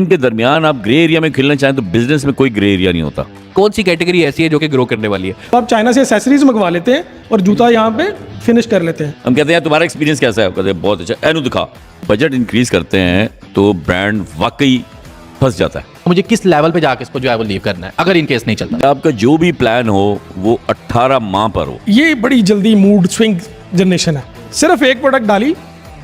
के दरमियान आप ग्रे एरिया में खेलना चाहें तो बिजनेस में कोई ग्रे एरिया नहीं होता। कौन सी कैटेगरी ऐसी है जो कि ग्रो करने वाली है? तो आप चाइना से एसेसरीज मंगवा लेते हैं और जूता यहाँ पे फिनिश कर लेते हैं। हम कहते हैं तुम्हारा एक्सपीरियंस कैसा है? कहते हैं बहुत अच्छा। एनु दिखा। बजट इंक्रीज करते हैं तो ब्रांड वाकई फंस जाता है। मुझे किस लेवल पे जाके इसको जो है वो लीव करना है अगर इन केस नहीं चलता? आपका जो भी प्लान हो वो 18 माह पर हो। ये बड़ी जल्दी मूड स्विंग जनरेशन है। सिर्फ एक प्रोडक्ट डाली,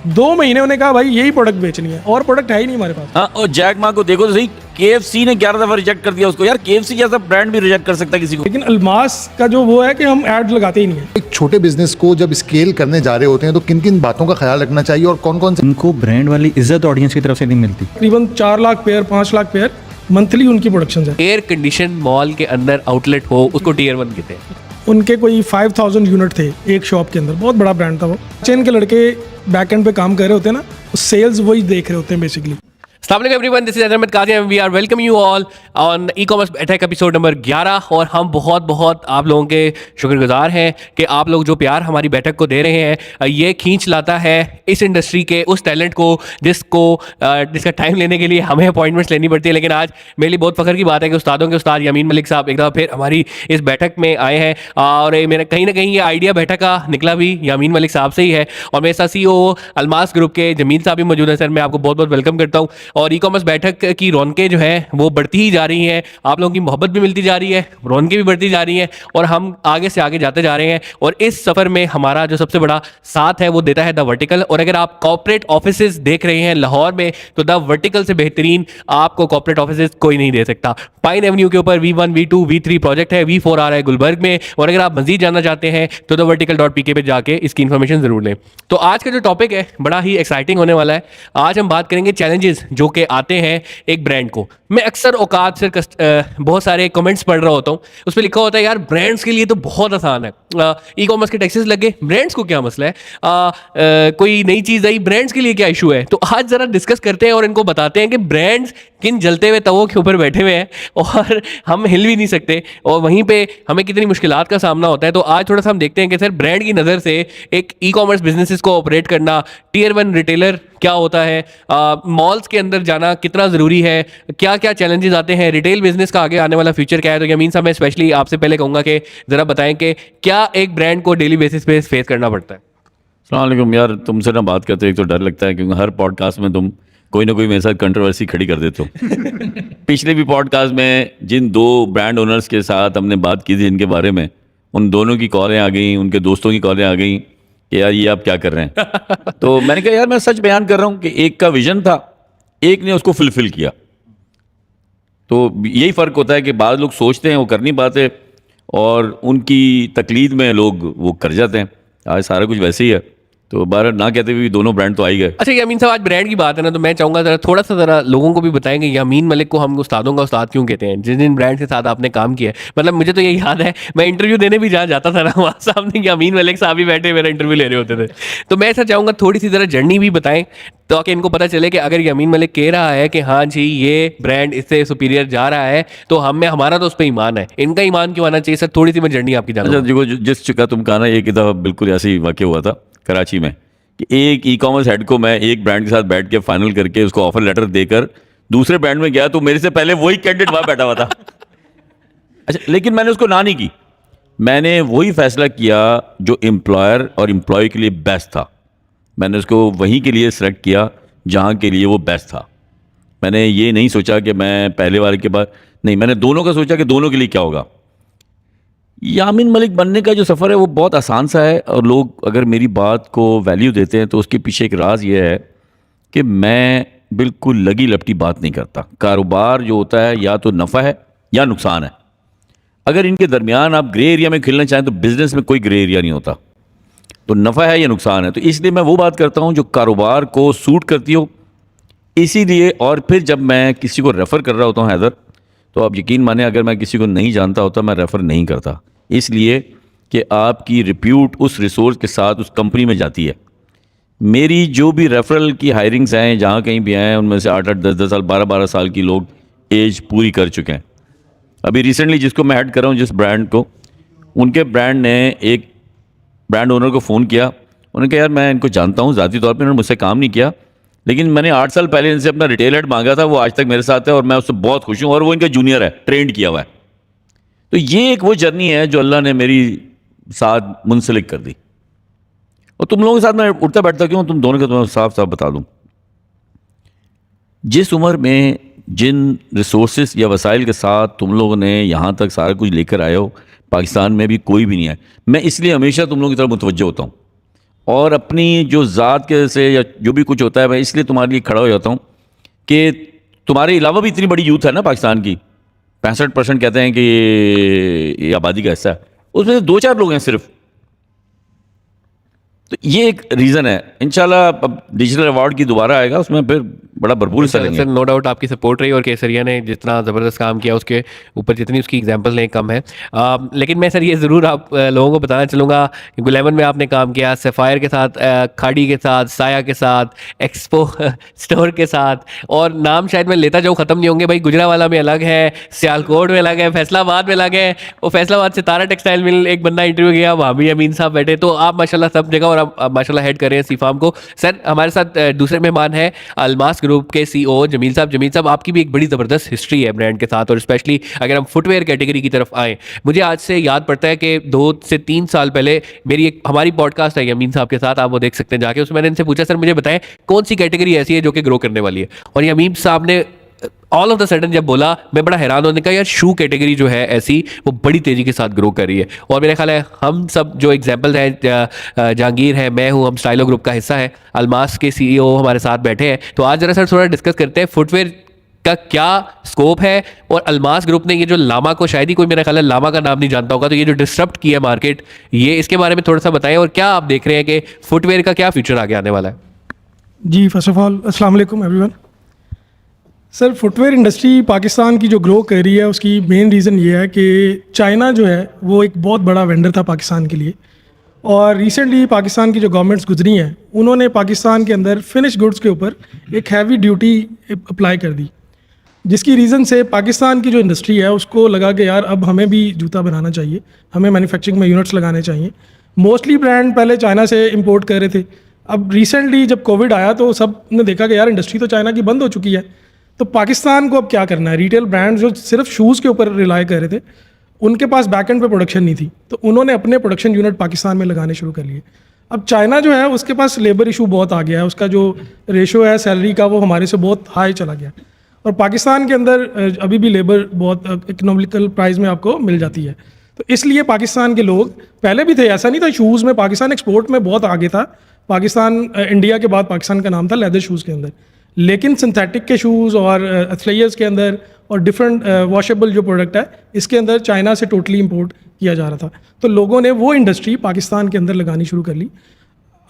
2 महीने उन्होंने कहा भाई यही प्रोडक्ट बेचनी है और प्रोडक्ट है ही नहीं हमारे पास। हाँ, और जैक मा को देखो तो सही, KFC ने 11 दफा रिजेक्ट कर दिया उसको। यार KFC जैसा ब्रांड भी रिजेक्ट कर सकता है किसी को। लेकिन अल्मास का जो वो है कि हम एड लगाते ही नहीं है। एक छोटे बिजनेस को जब स्केल करने जा रहे होते हैं तो किन किन बातों का ख्याल रखना चाहिए और कौन कौन से? उनको ब्रांड वाली इज्जत ऑडियंस की तरफ से नहीं मिलती। तकरीबन 4 lakh pair 5 lakh pair monthly उनकी प्रोडक्शन है। एयर कंडीशन मॉल के अंदर आउटलेट हो उसको टियर 1 कहते हैं। उनके कोई 5000 यूनिट थे एक शॉप के अंदर, बहुत बड़ा ब्रांड था वो। चेन के लड़के बैक एंड पे काम कर रहे होते हैं ना, सेल्स वही देख रहे होते हैं बेसिकली। अस्सलाम वालेकुम everyone, this is Ahmed Qazi. We are welcome you all on e-commerce Baithak episode number 11। और हम बहुत बहुत आप लोगों के शुक्रगुजार हैं कि आप लोग जो प्यार हमारी बैठक को दे रहे हैं, ये खींच लाता है इस इंडस्ट्री के उस टैलेंट को जिसका टाइम लेने के लिए हमें अपॉइंटमेंट्स लेनी पड़ती है। लेकिन आज मेरे लिए बहुत फ़ख्र की बात है कि उस्तादों के उस्ताद यामीन मलिक साहब एक दफ़ा फिर हमारी इस बैठक में आए हैं। और मेरा कहीं ना कहीं ये आइडिया बैठक का निकला भी यामीन मलिक साहब से ही है। और मेरे साथ CEO अलमास ग्रुप के जमील साहब भी मौजूद है। सर, मैं आपको बहुत बहुत वेलकम करता हूँ। और ई-कॉमर्स बैठक की रौनकें जो है वो बढ़ती ही जा रही हैं, आप लोगों की मोहब्बत भी मिलती जा रही है, रौनकें भी बढ़ती जा रही हैं और हम आगे से आगे जाते जा रहे हैं। और इस सफ़र में हमारा जो सबसे बड़ा साथ है वो देता है द वर्टिकल। और अगर आप कॉर्पोरेट ऑफिसेज देख रहे हैं लाहौर में तो द वर्टिकल से बेहतरीन आपको कॉर्पोरेट ऑफिसेज कोई नहीं दे सकता। पाइन एवेन्यू के ऊपर V1 V2 V3 प्रोजेक्ट है, V4 आ रहा है गुलबर्ग में। और अगर आप मजीद जानना चाहते हैं तो thevertical.pk पे जाके इसकी इन्फॉर्मेशन जरूर लें। तो आज का जो टॉपिक है बड़ा ही एक्साइटिंग होने वाला है। आज हम बात करेंगे चैलेंजेस जो कि आते हैं एक ब्रांड को। मैं अक्सर औकात से बहुत सारे कमेंट्स पढ़ रहा होता हूँ, उस पर लिखा होता है यार ब्रांड्स के लिए तो बहुत आसान है, ई-कॉमर्स के टैक्सेस लगे, ब्रांड्स को क्या मसला है, कोई नई चीज़ आई, ब्रांड्स के लिए क्या इशू है। तो आज ज़रा डिस्कस करते हैं और इनको बताते हैं कि ब्रांड्स किन जलते हुए तवों के ऊपर बैठे हुए हैं और हम हिल भी नहीं सकते और वहीं पे हमें कितनी मुश्किलात का सामना होता है। तो आज थोड़ा सा हम देखते हैं कि सर ब्रांड की नज़र से एक ई-कॉमर्स बिजनेसेस को ऑपरेट करना, टियर 1 रिटेलर क्या होता है, मॉल्स के अंदर जाना कितना ज़रूरी है, क्या क्या चैलेंजेस आते हैं, रिटेल बिजनेस का आगे आने वाला फ्यूचर क्या है। तो यमीन साहब, मैं स्पेशली आपसे पहले कहूँगा कि ज़रा बताएं कि क्या एक ब्रांड को डेली बेसिस पे फेस करना पड़ता है। अस्सलाम वालेकुम। यार तुमसे ना बात करते एक तो डर लगता है क्योंकि हर पॉडकास्ट में तुम कोई ना कोई मेरे साथ कंट्रोवर्सी खड़ी कर देते हो। पिछले भी पॉडकास्ट में जिन 2 ब्रांड ओनर्स के साथ हमने बात की थी इनके बारे में, उन दोनों की कॉलें आ गई, उनके दोस्तों की कॉलें आ गई कि यार ये आप क्या कर रहे हैं। तो मैंने कहा यार मैं सच बयान कर रहा हूँ कि एक का विजन था, एक ने उसको फुलफिल किया। तो यही फ़र्क होता है कि बाद लोग सोचते हैं वो कर नहीं पाते और उनकी तकलीद में लोग वो कर जाते हैं। आज सारा कुछ वैसे ही है। तो बार ना कहते हुए दोनों ब्रांड तो आ ही गए। अच्छा यामीन साहब, आज ब्रांड की बात है ना, तो मैं चाहूँगा ज़रा थोड़ा सा ज़रा लोगों को भी बताएंगे यामीन मलिक को हम उस्तादों का उस्ताद क्यों कहते हैं, जिन जिन ब्रांड के साथ आपने काम किया है। मतलब मुझे तो ये याद है, मैं इंटरव्यू देने भी जहाँ जाता था ना, वहाँ सामने यामीन मलिक साहब ही बैठे मेरा इंटरव्यू ले रहे होते थे। तो मैं ऐसा चाहूँगा थोड़ी सी ज़रा जर्नी भी बताएं ताकि इनको पता चले कि अगर यामीन मलिक कह रहा है कि हाँ जी ये ब्रांड इससे सुपीरियर जा रहा है तो हमारा तो उस पर ईमान है, इनका ईमान क्यों आना चाहिए। सर थोड़ी सी मैं जर्नी आपकी जानूँ। अच्छा, जिस चुका तुम कहा ना, एक दफ़ा बिल्कुल ऐसे ही वाक़या हुआ था कराची में कि एक ई-कॉमर्स हेड को मैं एक ब्रांड के साथ बैठ के फाइनल करके उसको ऑफर लेटर देकर दूसरे ब्रांड में गया तो मेरे से पहले वही कैंडिडेट वहाँ बैठा हुआ था। अच्छा, लेकिन मैंने उसको ना नहीं की। मैंने वही फैसला किया जो एम्प्लॉयर और एम्प्लॉय के लिए बेस्ट था। मैंने उसको वहीं के लिए सेलेक्ट किया जहाँ के लिए वो बेस्ट था। मैंने ये नहीं सोचा कि मैं पहले वाले के बाद नहीं, मैंने दोनों का सोचा कि दोनों के लिए क्या होगा। यामीन मलिक बनने का जो सफ़र है वो बहुत आसान सा है और लोग अगर मेरी बात को वैल्यू देते हैं तो उसके पीछे एक राज ये है कि मैं बिल्कुल लगी लपटी बात नहीं करता। कारोबार जो होता है या तो नफ़ा है या नुकसान है। अगर इनके दरमियान आप ग्रे एरिया में खेलना चाहें तो बिज़नेस में कोई ग्रे एरिया नहीं होता। तो नफ़ा है या नुकसान है। तो इसलिए मैं वो बात करता हूँ जो कारोबार को सूट करती हो। इसीलिए और फिर जब मैं किसी को रेफ़र कर रहा होता हूँ हैदर, तो आप यकीन माने अगर मैं किसी को नहीं जानता होता मैं रेफ़र नहीं करता, इसलिए कि आपकी रिप्यूट उस रिसोर्स के साथ उस कंपनी में जाती है। मेरी जो भी रेफरल की हायरिंग्स हैं जहाँ कहीं भी आए हैं उनमें से 8-8 10-10 साल 12-12 साल की लोग एज पूरी कर चुके हैं। अभी रिसेंटली जिसको मैं हेड कर रहा हूँ, जिस ब्रांड को, उनके ब्रांड ने एक ब्रांड ओनर को फ़ोन किया। उन्होंने कहा यार मैं इनको जानता हूँ ज़ाती तौर पर, उन्होंने मुझसे काम नहीं किया लेकिन मैंने 8 साल पहले इनसे अपना रिटेल हेड मांगा था, वो आज तक मेरे साथ है और मैं उससे बहुत खुश हूँ, और वो इनका जूनियर है, ट्रेंड किया हुआ है। तो ये एक वो जर्नी है जो अल्लाह ने मेरी साथ मुंसलिक कर दी। और तुम लोगों के साथ मैं उठता बैठता क्यों, तुम दोनों का तुम्हें साफ साफ बता दूं, जिस उम्र में जिन रिसोर्सेज या वसाइल के साथ तुम लोगों ने यहाँ तक सारा कुछ लेकर आए हो, पाकिस्तान में भी कोई भी नहीं है। मैं इसलिए हमेशा तुम लोगों की तरफ मुतवज्जो होता हूँ, और अपनी जो ज़ात के से या जो भी कुछ होता है, मैं इसलिए तुम्हारे लिए खड़ा हो जाता हूँ कि तुम्हारे अलावा भी इतनी बड़ी यूथ है ना पाकिस्तान की। 65% कहते हैं कि ये आबादी का हिस्सा है, उसमें से 2-4 लोग हैं सिर्फ। तो ये एक रीज़न है। इंशाल्लाह अब डिजिटल अवार्ड की दोबारा आएगा, उसमें फिर बड़ा भरपूर हिस्सा लेंगे। सर नो डाउट आपकी सपोर्ट रही, और केसरिया ने जितना ज़बरदस्त काम किया उसके ऊपर जितनी उसकी एग्जांपल नहीं कम है। लेकिन मैं सर ये ज़रूर आप लोगों को बताना चलूँगा कि गुलेमन में आपने काम किया, सफ़ायर के साथ, खाड़ी के साथ, साया के साथ, एक्सपो स्टोर के साथ, और नाम शायद मैं लेता जाऊँ ख़त्म नहीं होंगे भाई। गुजरावाला में अलग है, सियालकोट में अलग है, फैसलाबाद में अलग है, वो फैसलाबाद से तारा टेक्सटाइल मिल एक बंदा इंटरव्यू किया, वहाँ भी अमीन साहब बैठे। तो आप माशाल्लाह सब जगह, और आप माशाल्लाह हेड कर रहे हैं सीफाम को। सर हमारे साथ दूसरे मेहमान हैं अलमास ग्रुप के CEO जमील साहब। जमील साहब, आपकी भी एक बड़ी ज़बरदस्त हिस्ट्री है ब्रांड के साथ, और स्पेशली अगर हम फुटवेयर कैटेगरी की तरफ आएँ, मुझे आज से याद पड़ता है कि 2 से 3 साल पहले हमारी पॉडकास्ट है अमीन साहब के साथ, आप वो देख सकते हैं जाके। उसमें मैंने इनसे पूछा, सर मुझे बताएं कौन सी कैटेगरी ऐसी है जो कि ग्रो करने वाली है, और ये अमीन साहब ने ऑल ऑफ द सडन जब बोला, मैं बड़ा हैरान होने का, यार शू कैटेगरी जो है ऐसी वो बड़ी तेज़ी के साथ ग्रो कर रही है। और मेरा ख्याल है हम सब जो एग्जांपल हैं, जहांगीर है, मैं हूँ, हम स्टाइलो ग्रुप का हिस्सा है, अलमास के CEO हमारे साथ बैठे हैं। तो आज जरा सर थोड़ा डिस्कस करते हैं फुटवेयर का क्या स्कोप है, और अलमास ग्रुप ने ये जो लामा को, शायद ही कोई मेरा ख्याल है लामा का नाम नहीं जानता होगा, तो ये जो डिस्टर्ब किया मार्केट, ये इसके बारे में थोड़ा सा बताएं, और क्या आप देख रहे हैं कि फुटवेयर का क्या फ्यूचर आगे आने वाला है। जी, फर्स्ट ऑफ ऑल अस्सलाम वालेकुम everyone. Sir footwear industry Pakistan की जो ग्रो कर रही है, उसकी मेन रीज़न ये है कि चाइना जो है वो एक बहुत बड़ा वेंडर था पाकिस्तान के लिए, और रिसेंटली पाकिस्तान की जो गवर्नमेंट्स गुजरी हैं, उन्होंने पाकिस्तान के अंदर फिनिश गुड्स के ऊपर एक हैवी ड्यूटी अप्लाई कर दी, जिसकी रीज़न से पाकिस्तान की जो इंडस्ट्री है उसको लगा कि यार अब हमें भी जूता बनाना चाहिए, हमें मैन्युफैक्चरिंग में यूनिट्स लगाने चाहिए। मोस्टली ब्रांड पहले चाइना से इंपोर्ट कर रहे थे। अब रिसेंटली जब कोविड आया तो सब ने देखा कि यार इंडस्ट्री तो चाइना की बंद हो चुकी है, तो पाकिस्तान को अब क्या करना है। रिटेल ब्रांड जो सिर्फ शूज़ के ऊपर रिलाई कर रहे थे, उनके पास बैक एंड पे प्रोडक्शन नहीं थी, तो उन्होंने अपने प्रोडक्शन यूनिट पाकिस्तान में लगाने शुरू कर लिए। अब चाइना जो है उसके पास लेबर इशू बहुत आ गया है, उसका जो रेशो है सैलरी का वो हमारे से बहुत हाई चला गया, और पाकिस्तान के अंदर अभी भी लेबर बहुत इकोनॉमिकल प्राइस में आपको मिल जाती है। तो इसलिए पाकिस्तान के लोग पहले भी थे, ऐसा नहीं था, शूज़ में पाकिस्तान एक्सपोर्ट में बहुत आगे था। पाकिस्तान इंडिया के बाद पाकिस्तान का नाम था लेदर शूज़ के अंदर, लेकिन सिंथेटिक के शूज़ और एथलेयर्स के अंदर और डिफरेंट वॉशेबल जो प्रोडक्ट है, इसके अंदर चाइना से टोटली इंपोर्ट किया जा रहा था। तो लोगों ने वो इंडस्ट्री पाकिस्तान के अंदर लगानी शुरू कर ली।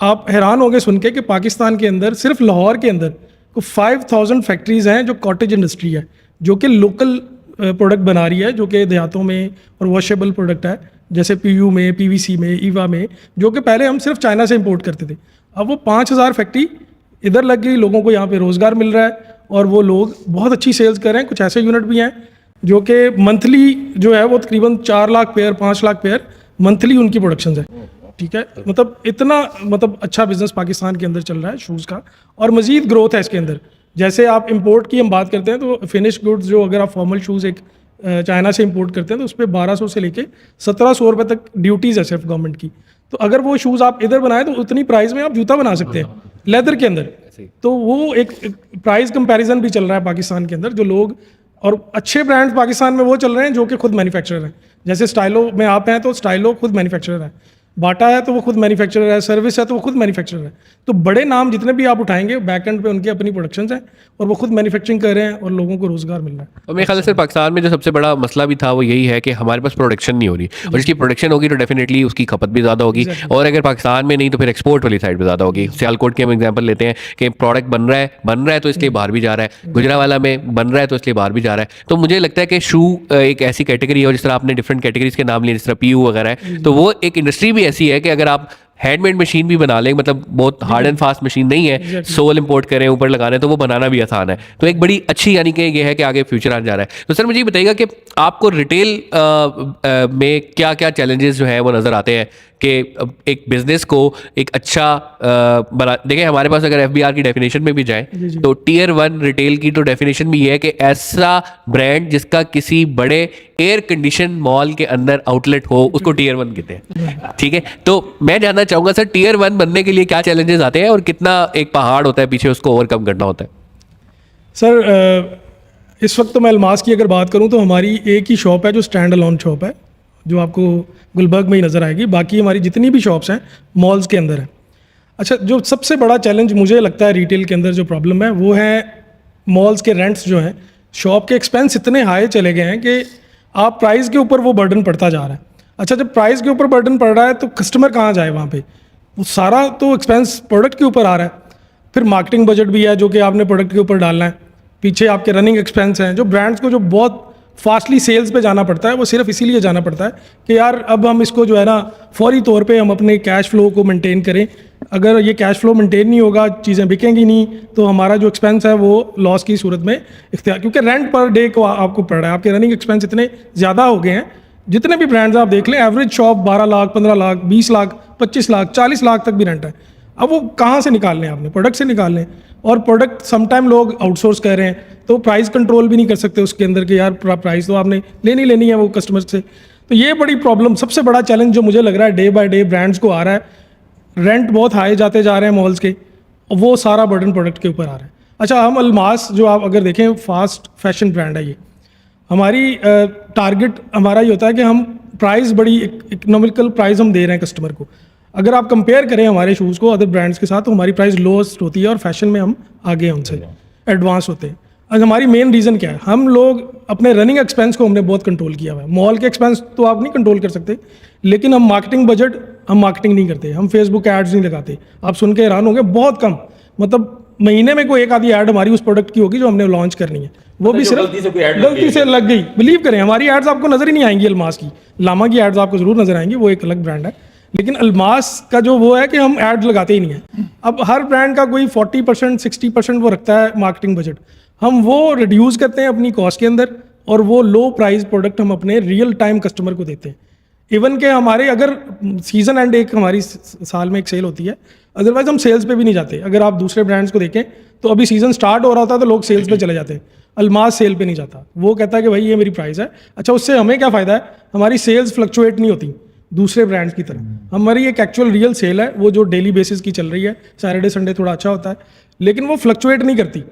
आप हैरान होंगे सुन के कि पाकिस्तान के अंदर सिर्फ लाहौर के अंदर को 5000 फैक्ट्रीज़ हैं जो कॉटेज इंडस्ट्री है, जो कि लोकल प्रोडक्ट बना रही है, जो कि देहातों में, और वॉशेबल प्रोडक्ट है जैसे PU में, PVC में, ईवा में, जो कि पहले हम सिर्फ चाइना से इंपोर्ट करते थे। अब वो 5000 फैक्ट्री इधर लग गई, लोगों को यहाँ पे रोज़गार मिल रहा है, और वो लोग बहुत अच्छी सेल्स कर रहे हैं। कुछ ऐसे यूनिट भी हैं जो कि मंथली जो है वो तकरीबन 4 lakh pair, 5 lakh pair monthly उनकी प्रोडक्शन है। ठीक है, मतलब इतना अच्छा बिजनेस पाकिस्तान के अंदर चल रहा है शूज़ का, और मज़ीद ग्रोथ है इसके अंदर। जैसे आप इंपोर्ट की हम बात करते हैं तो फिनिश गुड्स जो अगर आप फॉर्मल शूज़ एक चाइना से इंपोर्ट करते हैं तो उस पर 1200 से लेके 1700 रुपये तक ड्यूटीज़ है सिर्फ गवर्नमेंट की। तो अगर वो शूज़ आप इधर बनाए तो उतनी प्राइस में आप जूता बना सकते हैं लेदर के अंदर। तो वो एक प्राइस कंपैरिजन भी चल रहा है पाकिस्तान के अंदर, जो लोग, और अच्छे ब्रांड्स पाकिस्तान में वो चल रहे हैं जो कि खुद मैन्युफैक्चरर हैं। जैसे स्टाइलो में आप हैं तो स्टाइलो खुद मैन्युफैक्चरर है, बाटा है तो वो खुद मैन्युफैक्चरर है, सर्विस है तो वो खुद मैन्युफैक्चरर है। तो बड़े नाम जितने भी आप उठाएंगे बैक एंड पे उनकी अपनी प्रोडक्शंस हैं, और वो खुद मैन्युफैक्चरिंग कर रहे हैं, और लोगों को रोज़गार मिल रहा है। और मेरे ख्याल से पाकिस्तान में जो सबसे बड़ा मसला भी था वो यही है कि हमारे पास प्रोडक्शन नहीं हो रही, और इसकी प्रोडक्शन होगी तो डेफिनेटली उसकी खपत भी ज़्यादा होगी, और अगर पाकिस्तान में नहीं तो फिर एक्सपोर्ट वाली साइड पर ज़्यादा होगी। सियालकोट की हम एग्जाम्पल लेते हैं कि प्रोडक्ट बन रहा है तो इसलिए बाहर भी जा रहा है, गुजरावाला में बन रहा है तो इसलिए बाहर भी जा रहा है। तो मुझे लगता है कि शू एक ऐसी कैटेगरी है, और जिस तरह आपने डिफरेंट कैटेगरीज के नाम लिए, जिस तरह PU वगैरह है, तो वो एक इंडस्ट्री भी ऐसी है कि अगर आप हैंडमेड मशीन भी बना लें, मतलब बहुत हार्ड एंड फास्ट मशीन नहीं है, सोल इंपोर्ट करें ऊपर लगाने, तो वो बनाना भी आसान है। तो एक बड़ी अच्छी यानी कि ये है कि आगे फ्यूचर आने जा रहा है। तो सर मुझे ये बताइएगा कि आपको रिटेल में क्या क्या चैलेंजेस जो है वो नज़र आते हैं कि एक बिजनेस को एक अच्छा बना। देखिए हमारे पास अगर FBR की डेफिनेशन में भी जाए तो टीयर 1 रिटेल की तो डेफिनेशन भी ये है कि ऐसा ब्रांड जिसका किसी बड़े एयर कंडीशन मॉल के अंदर आउटलेट हो उसको टीयर 1 कहते हैं। ठीक है, तो मैं जानना चाहूँगा सर टीयर 1 बनने के लिए क्या चैलेंजेस आते हैं और कितना एक पहाड़ होता है पीछे उसको ओवरकम करना होता है? सर इस वक्त तो मैं अलमास की अगर बात करूं तो हमारी एक ही शॉप है जो स्टैंड अलोन शॉप है, जो आपको गुलबर्ग में ही नज़र आएगी। बाकी हमारी जितनी भी शॉप्स हैं मॉल्स के अंदर है। अच्छा, जो सबसे बड़ा चैलेंज मुझे लगता है रिटेल के अंदर जो प्रॉब्लम है वो है मॉल्स के रेंट्स जो हैं, शॉप के एक्सपेंस इतने हाई चले गए हैं कि आप प्राइस के ऊपर वो बर्डन पड़ता जा रहा है। अच्छा, जब प्राइस के ऊपर बर्डन पड़ रहा है तो कस्टमर कहाँ जाए वहाँ पे? वो सारा तो एक्सपेंस प्रोडक्ट के ऊपर आ रहा है। फिर मार्केटिंग बजट भी है जो कि आपने प्रोडक्ट के ऊपर डालना है, पीछे आपके रनिंग एक्सपेंस हैं। जो ब्रांड्स को जो बहुत फास्टली सेल्स पे जाना पड़ता है वो सिर्फ इसीलिए जाना पड़ता है कि यार अब हम इसको जो है ना फौरी तौर पे हम अपने कैश फ्लो को मेंटेन करें। अगर ये कैश फ्लो मेंटेन नहीं होगा, चीज़ें बिकेंगी नहीं, तो हमारा जो एक्सपेंस है वो लॉस की सूरत में इख्तियार, क्योंकि रेंट पर डे को आपको पड़ रहा है, आपके रनिंग एक्सपेंस इतने ज़्यादा हो गए हैं। जितने भी ब्रांड्स आप देख लें, एवरेज शॉप 12 लाख, 15 लाख, 20 लाख, 25 लाख, 40 लाख तक भी रेंट है। अब वो कहाँ से निकाल लें? आपने प्रोडक्ट से निकाल लें, और प्रोडक्ट समटाइम लोग आउटसोर्स कर रहे हैं तो प्राइस कंट्रोल भी नहीं कर सकते उसके अंदर कि यार प्राइस तो आपने लेनी है वो कस्टमर से। तो ये बड़ी प्रॉब्लम, सबसे बड़ा चैलेंज जो मुझे लग रहा है डे बाय डे ब्रांड्स को आ रहा है। रेंट बहुत हाई जाते जा रहे हैं मॉल्स के, और वो सारा बर्डन प्रोडक्ट के ऊपर आ रहा है। अच्छा, हम अलमास जो आप अगर देखें फास्ट फैशन ब्रांड है, ये हमारी टारगेट हमारा ये होता है कि हम प्राइस बड़ी इकोनॉमिकल प्राइस हम दे रहे हैं कस्टमर को। अगर आप कंपेयर करें हमारे शूज़ को अदर ब्रांड्स के साथ तो हमारी प्राइस लोएस्ट होती है और फैशन में हम आगे हैं, उनसे एडवांस होते हैं। और हमारी मेन रीज़न क्या है? हम लोग अपने रनिंग एक्सपेंस को हमने बहुत कंट्रोल किया हुआ है। मॉल के एक्सपेंस तो आप नहीं कंट्रोल कर सकते, लेकिन हम मार्केटिंग बजट, हम मार्केटिंग नहीं करते, हम फेसबुक एड्स नहीं लगाते। आप सुन के हैरान होंगे, बहुत कम, मतलब महीने में कोई एक आधी ऐड हमारी उस प्रोडक्ट की होगी जो हमने लॉन्च करनी है, वो भी सिर्फ गलती से लग गई। बिलीव करें, हमारी एड्स आपको नज़र ही नहीं आएंगी। अलमास की, लामा की एड्स आपको ज़रूर नज़र आएंगी, वो एक अलग ब्रांड है, लेकिन अलमास का जो वो है कि हम ऐड लगाते ही नहीं है। अब हर ब्रांड का कोई 40% 60% वो रखता है मार्केटिंग बजट, हम वो रिड्यूस करते हैं अपनी कॉस्ट के अंदर, और वो लो प्राइस प्रोडक्ट हम अपने रियल टाइम कस्टमर को देते हैं। इवन के हमारे अगर सीजन एंड एक हमारी साल में एक सेल होती है, अदरवाइज हम सेल्स पे भी नहीं जाते। अगर आप दूसरे ब्रांड्स को देखें तो अभी सीजन स्टार्ट हो रहा होता है तो लोग सेल्स पे चले जाते हैं, अलमास सेल पे नहीं जाता। वो कहता है कि भाई ये मेरी प्राइस है। अच्छा, उससे हमें क्या फ़ायदा है? हमारी सेल्स फ्लक्चुएट नहीं होती दूसरे ब्रांड्स की तरह। हमारी एक एक्चुअल रियल सेल है, वो जो डेली बेसिस की चल रही है, सैटरडे संडे थोड़ा अच्छा होता है, लेकिन वो फ्लक्चुएट नहीं करती।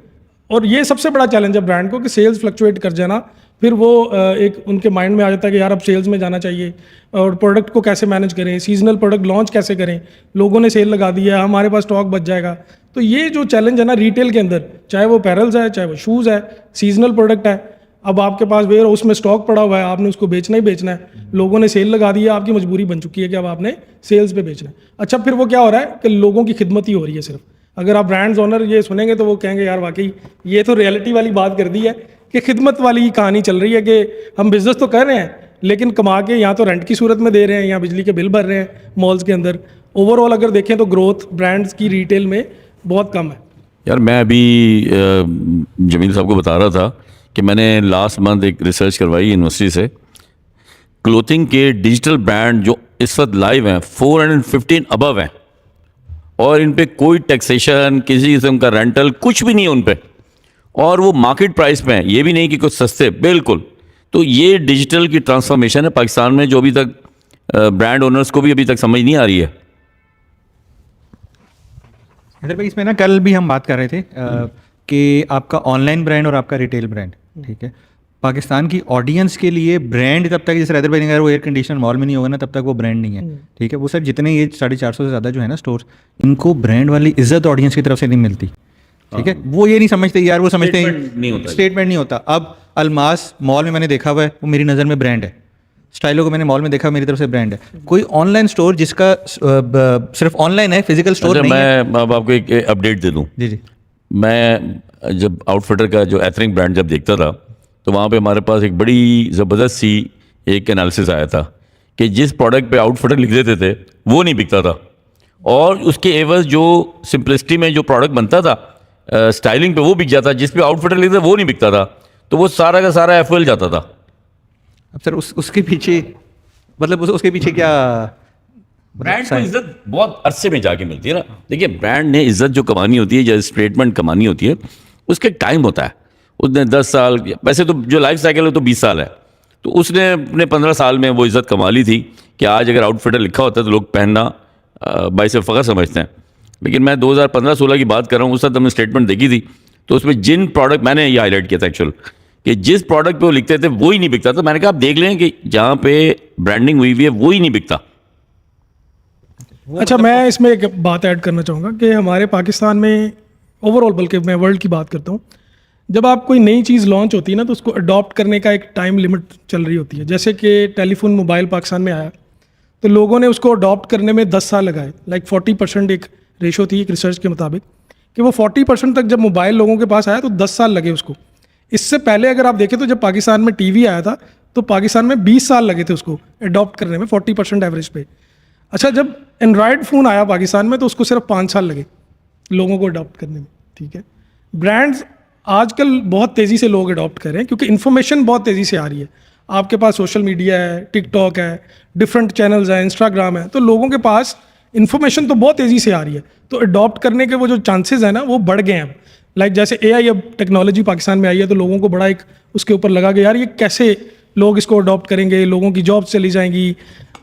और ये सबसे बड़ा चैलेंज है ब्रांड को कि सेल्स फ्लक्चुएट कर जाना। फिर वो एक उनके माइंड में आ जाता है कि यार अब सेल्स में जाना चाहिए, और प्रोडक्ट को कैसे मैनेज करें, सीजनल प्रोडक्ट लॉन्च कैसे करें, लोगों ने सेल लगा दी है, हमारे पास स्टॉक बच जाएगा। तो ये जो चैलेंज है ना रिटेल के अंदर, चाहे वो पैरल्स है, चाहे वो शूज़ है, सीजनल प्रोडक्ट है, अब आपके पास वेयर हाउस में स्टॉक पड़ा हुआ है, आपने उसको बेचना ही बेचना है, लोगों ने सेल लगा दी है, आपकी मजबूरी बन चुकी है कि अब आपने सेल्स पे बेचना है। अच्छा, फिर वो क्या हो रहा है कि लोगों की खिदमत ही हो रही है सिर्फ। अगर आप ब्रांड्स ओनर ये सुनेंगे तो वो कहेंगे यार वाकई ये तो रियलिटी वाली बात कर दी है कि खिदमत वाली कहानी चल रही है कि हम बिजनेस तो कर रहे हैं लेकिन कमा के यहाँ तो रेंट की सूरत में दे रहे हैं, यहाँ बिजली के बिल भर रहे हैं मॉल्स के अंदर। ओवरऑल अगर देखें तो ग्रोथ ब्रांड्स की रिटेल में बहुत कम है। यार मैं अभी जमील साहब को बता रहा था कि मैंने लास्ट मंथ एक रिसर्च करवाई यूनिवर्सिटी से, क्लोथिंग के डिजिटल ब्रांड जो इस वक्त लाइव हैं 415 अबव हैं, और इन पे कोई टैक्सेशन, किसी किस्म का रेंटल कुछ भी नहीं है उन पे, और वो मार्केट प्राइस पे हैं, ये भी नहीं कि कुछ सस्ते, बिल्कुल। तो ये डिजिटल की ट्रांसफॉर्मेशन है पाकिस्तान में जो अभी तक ब्रांड ओनर्स को भी अभी तक समझ नहीं आ रही है। इधर भाई इसमें ना कल भी हम बात कर रहे थे कि आपका ऑनलाइन ब्रांड और आपका रिटेल ब्रांड, ठीक है, पाकिस्तान की ऑडियंस के लिए ब्रांड तब तक, जैसे रैदर भाई ने कहा वो एयर कंडीशनर मॉल में नहीं होगा ना तब तक वो ब्रांड नहीं है, ठीक है। वो सर जितने ये 450 से ज़्यादा जो है ना स्टोर्स, इनको ब्रांड वाली इज्जत ऑडियंस की तरफ से नहीं मिलती, ठीक है। वो ये नहीं समझते यार, वो समझते हैं स्टेटमेंट नहीं होता। अब अलमास मॉल में मैंने देखा हुआ है, वो मेरी नज़र में ब्रांड है। स्टाइलो को मैंने मॉल में देखा, मेरी तरफ से ब्रांड है। कोई ऑनलाइन स्टोर जिसका सिर्फ ऑनलाइन है, फिजिकल स्टोर नहीं है। मैं अब आपको एक अपडेट दे दूं। जी जी। मैं जब आउटफिटर का जो एथनिक ब्रांड जब देखता था तो वहाँ पे हमारे पास एक बड़ी ज़बरदस्त सी एक एनालिसिस आया था कि जिस प्रोडक्ट पे आउटफिटर लिख देते थे वो नहीं बिकता था, और उसके एवज जो सिंपलिसिटी में जो प्रोडक्ट बनता था, स्टाइलिंग पे वो बिक जाता, जिस पे आउटफिटर लेते वो नहीं बिकता था, तो वो सारा का सारा एफएल जाता था। अब सर उसके पीछे मतलब उसके पीछे क्या ब्रांड को इज्जत बहुत अरसे में जाके मिलती है ना। देखिए, ब्रांड ने इज्जत जो कमानी होती है, जो स्टेटमेंट कमानी होती है, उसके टाइम होता है। उसने 10 साल, वैसे तो जो लाइफ साइकिल है तो 20 साल है, तो उसने अपने 15 साल में वो इज्जत कमा ली थी कि आज अगर आउटफिटर लिखा होता है तो लोग पहनना बाइस फ़ख्र समझते हैं। लेकिन मैं 2015-16 की बात कर रहा हूँ, उस वक्त हमने स्टेटमेंट देखी थी, तो उसमें जिन प्रोडक्ट, मैंने ये हाईलाइट किया था एक्चुअल, कि जिस प्रोडक्ट पे वो लिखते थे वो ही नहीं बिकता। तो मैंने कहा आप देख लें कि जहाँ पे ब्रांडिंग हुई हुई है वो ही नहीं बिकता। अच्छा, मैं इसमें एक बात ऐड करना चाहूँगा कि हमारे पाकिस्तान में ओवरऑल, बल्कि मैं वर्ल्ड की बात करता हूँ, जब आप कोई नई चीज़ लॉन्च होती है ना तो उसको अडॉप्ट करने का एक टाइम लिमिट चल रही होती है। जैसे कि टेलीफोन मोबाइल पाकिस्तान में आया तो लोगों ने उसको अडॉप्ट करने में 10 साल लगाए। लाइक 40% एक रेशो थी एक रिसर्च के मुताबिक, कि वो 40% तक जब मोबाइल लोगों के पास आया तो 10 साल लगे उसको। इससे पहले अगर आप देखें तो जब पाकिस्तान में टीवी आया था तो पाकिस्तान में 20 साल लगे थे उसको अडॉप्ट करने में, 40% एवरेज पे। अच्छा, जब एंड्रॉयड फ़ोन आया पाकिस्तान में तो उसको सिर्फ 5 साल लगे लोगों को अडॉप्ट करने में। ठीक है, ब्रांड्स आजकल बहुत तेज़ी से लोग अडॉप्ट कर रहे हैं क्योंकि इन्फॉर्मेशन बहुत तेज़ी से आ रही है। आपके पास सोशल मीडिया है, टिकटॉक है, डिफरेंट चैनल्स हैं, इंस्टाग्राम है, तो लोगों के पास इन्फॉर्मेशन तो बहुत तेज़ी से आ रही है, तो अडॉप्ट करने के वो जो चांसेस हैं ना वो बढ़ गए हैं। लाइक जैसे AI अब टेक्नोलॉजी पाकिस्तान में आई है तो लोगों को बड़ा एक उसके ऊपर लगा कि यार ये कैसे लोग इसको अडॉप्ट करेंगे, लोगों की जॉब्स चली जाएंगी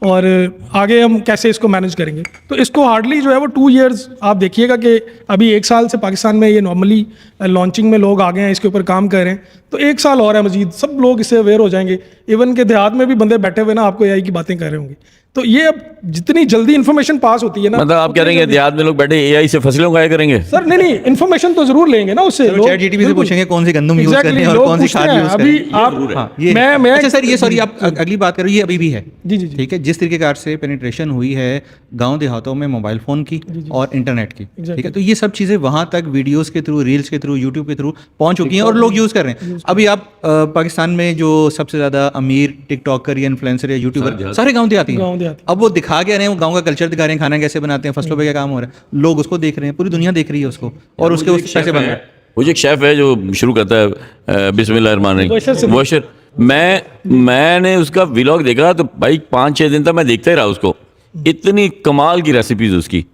और आगे हम कैसे इसको मैनेज करेंगे। तो इसको हार्डली जो है वो 2 इयर्स आप देखिएगा कि अभी 1 साल से पाकिस्तान में ये नॉर्मली लॉन्चिंग में लोग आ गए हैं, इसके ऊपर काम कर रहे हैं, तो 1 साल और है मजीद, सब लोग इससे अवेयर हो जाएंगे। इवन के देहात में भी बंदे बैठे हुए ना आपको AI की बातें कर रहे होंगे। तो ये अब जितनी जल्दी इन्फॉर्मेशन पास होती है ना, मतलब आप कह रहे हैं कि देहात में लोग बैठे AI से फसलें उगाया करेंगे? सर नहीं, इन्फॉर्मेशन तो जरूर लेंगे ना उससे। चैट जीटीपी से पूछेंगे कौन सी गंदम यूज करनी है और कौन सी खाद यूज करनी अभी है। आप हाँ, ये मैं अच्छा सर, ये सॉरी आप अगली बात करो, ये अभी भी है। जी, ठीक है, जिस तरीके से पेनिट्रेशन हुई है गांव देहातों में मोबाइल फ़ोन की और इंटरनेट की, ठीक है, तो ये सब चीज़ें वहाँ तक वीडियोस के थ्रू, रील्स के थ्रू, यूट्यूब के थ्रू पहुँच चुकी हैं और लोग यूज़ कर रहे हैं। अभी आप पाकिस्तान में जो सबसे ज़्यादा अमीर टिकटॉकर या इन्फ्लुएंसर या यूट्यूबर सारे गाँव देहाती हैं। अब वो दिखा के रहे हैं, वो गाँव का कल्चर दिखा रहे हैं, खाना कैसे बनाते हैं, फसलों पे क्या काम हो रहा है, लोग उसको देख रहे हैं, पूरी दुनिया देख रही है उसको और उसके उस पैसे बन रहे हैं। वो जो एक शेफ है जो शुरू करता है बिस्मिल्लाहिर्रहमानिर्रहीम, वॉशर, मैंने उसका व्लॉग देखा तो भाई 5-6 दिन तक मैं देखता ही रहा उसको। इतनी कमाल की रेसिपीज उसकी।